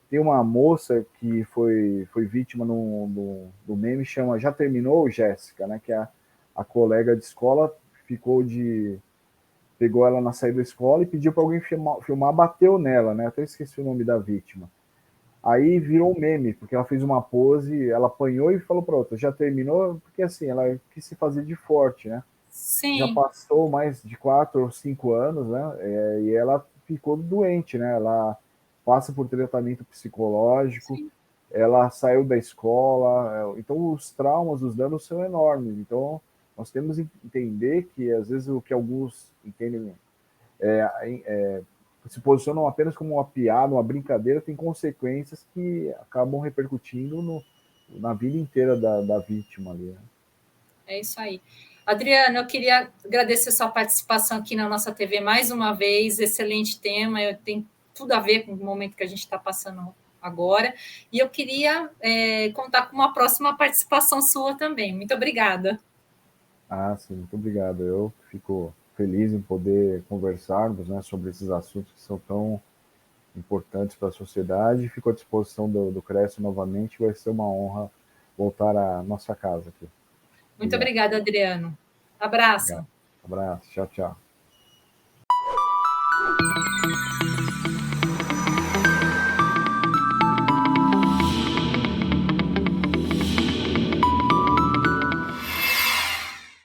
Tem uma moça que foi vítima do meme, chama Já Terminou, Jéssica, né? Que é a colega de escola pegou ela na saída da escola e pediu para alguém filmar, bateu nela, né? Até esqueci o nome da vítima. Aí virou um meme, porque ela fez uma pose, ela apanhou e falou para outra, já terminou, porque assim, ela quis se fazer de forte, né? Sim. Já passou mais de 4 ou 5 anos, né? E ela ficou doente, né? Ela passa por tratamento psicológico, ela saiu da escola, então os traumas, os danos são enormes. Então, nós temos que entender que, às vezes, o que alguns entendem se posicionam apenas como uma piada, uma brincadeira, tem consequências que acabam repercutindo na vida inteira da vítima ali, né? É isso aí. Adriano, eu queria agradecer sua participação aqui na nossa TV mais uma vez, excelente tema, tem tudo a ver com o momento que a gente está passando agora, e eu queria contar com uma próxima participação sua também. Muito obrigada. Sim, muito obrigado. Eu fico feliz em poder conversarmos, né, sobre esses assuntos que são tão importantes para a sociedade. Fico à disposição do Cresce novamente, vai ser uma honra voltar à nossa casa aqui. Muito obrigada, Adriano. Abraço. Obrigado. Abraço. Tchau, tchau.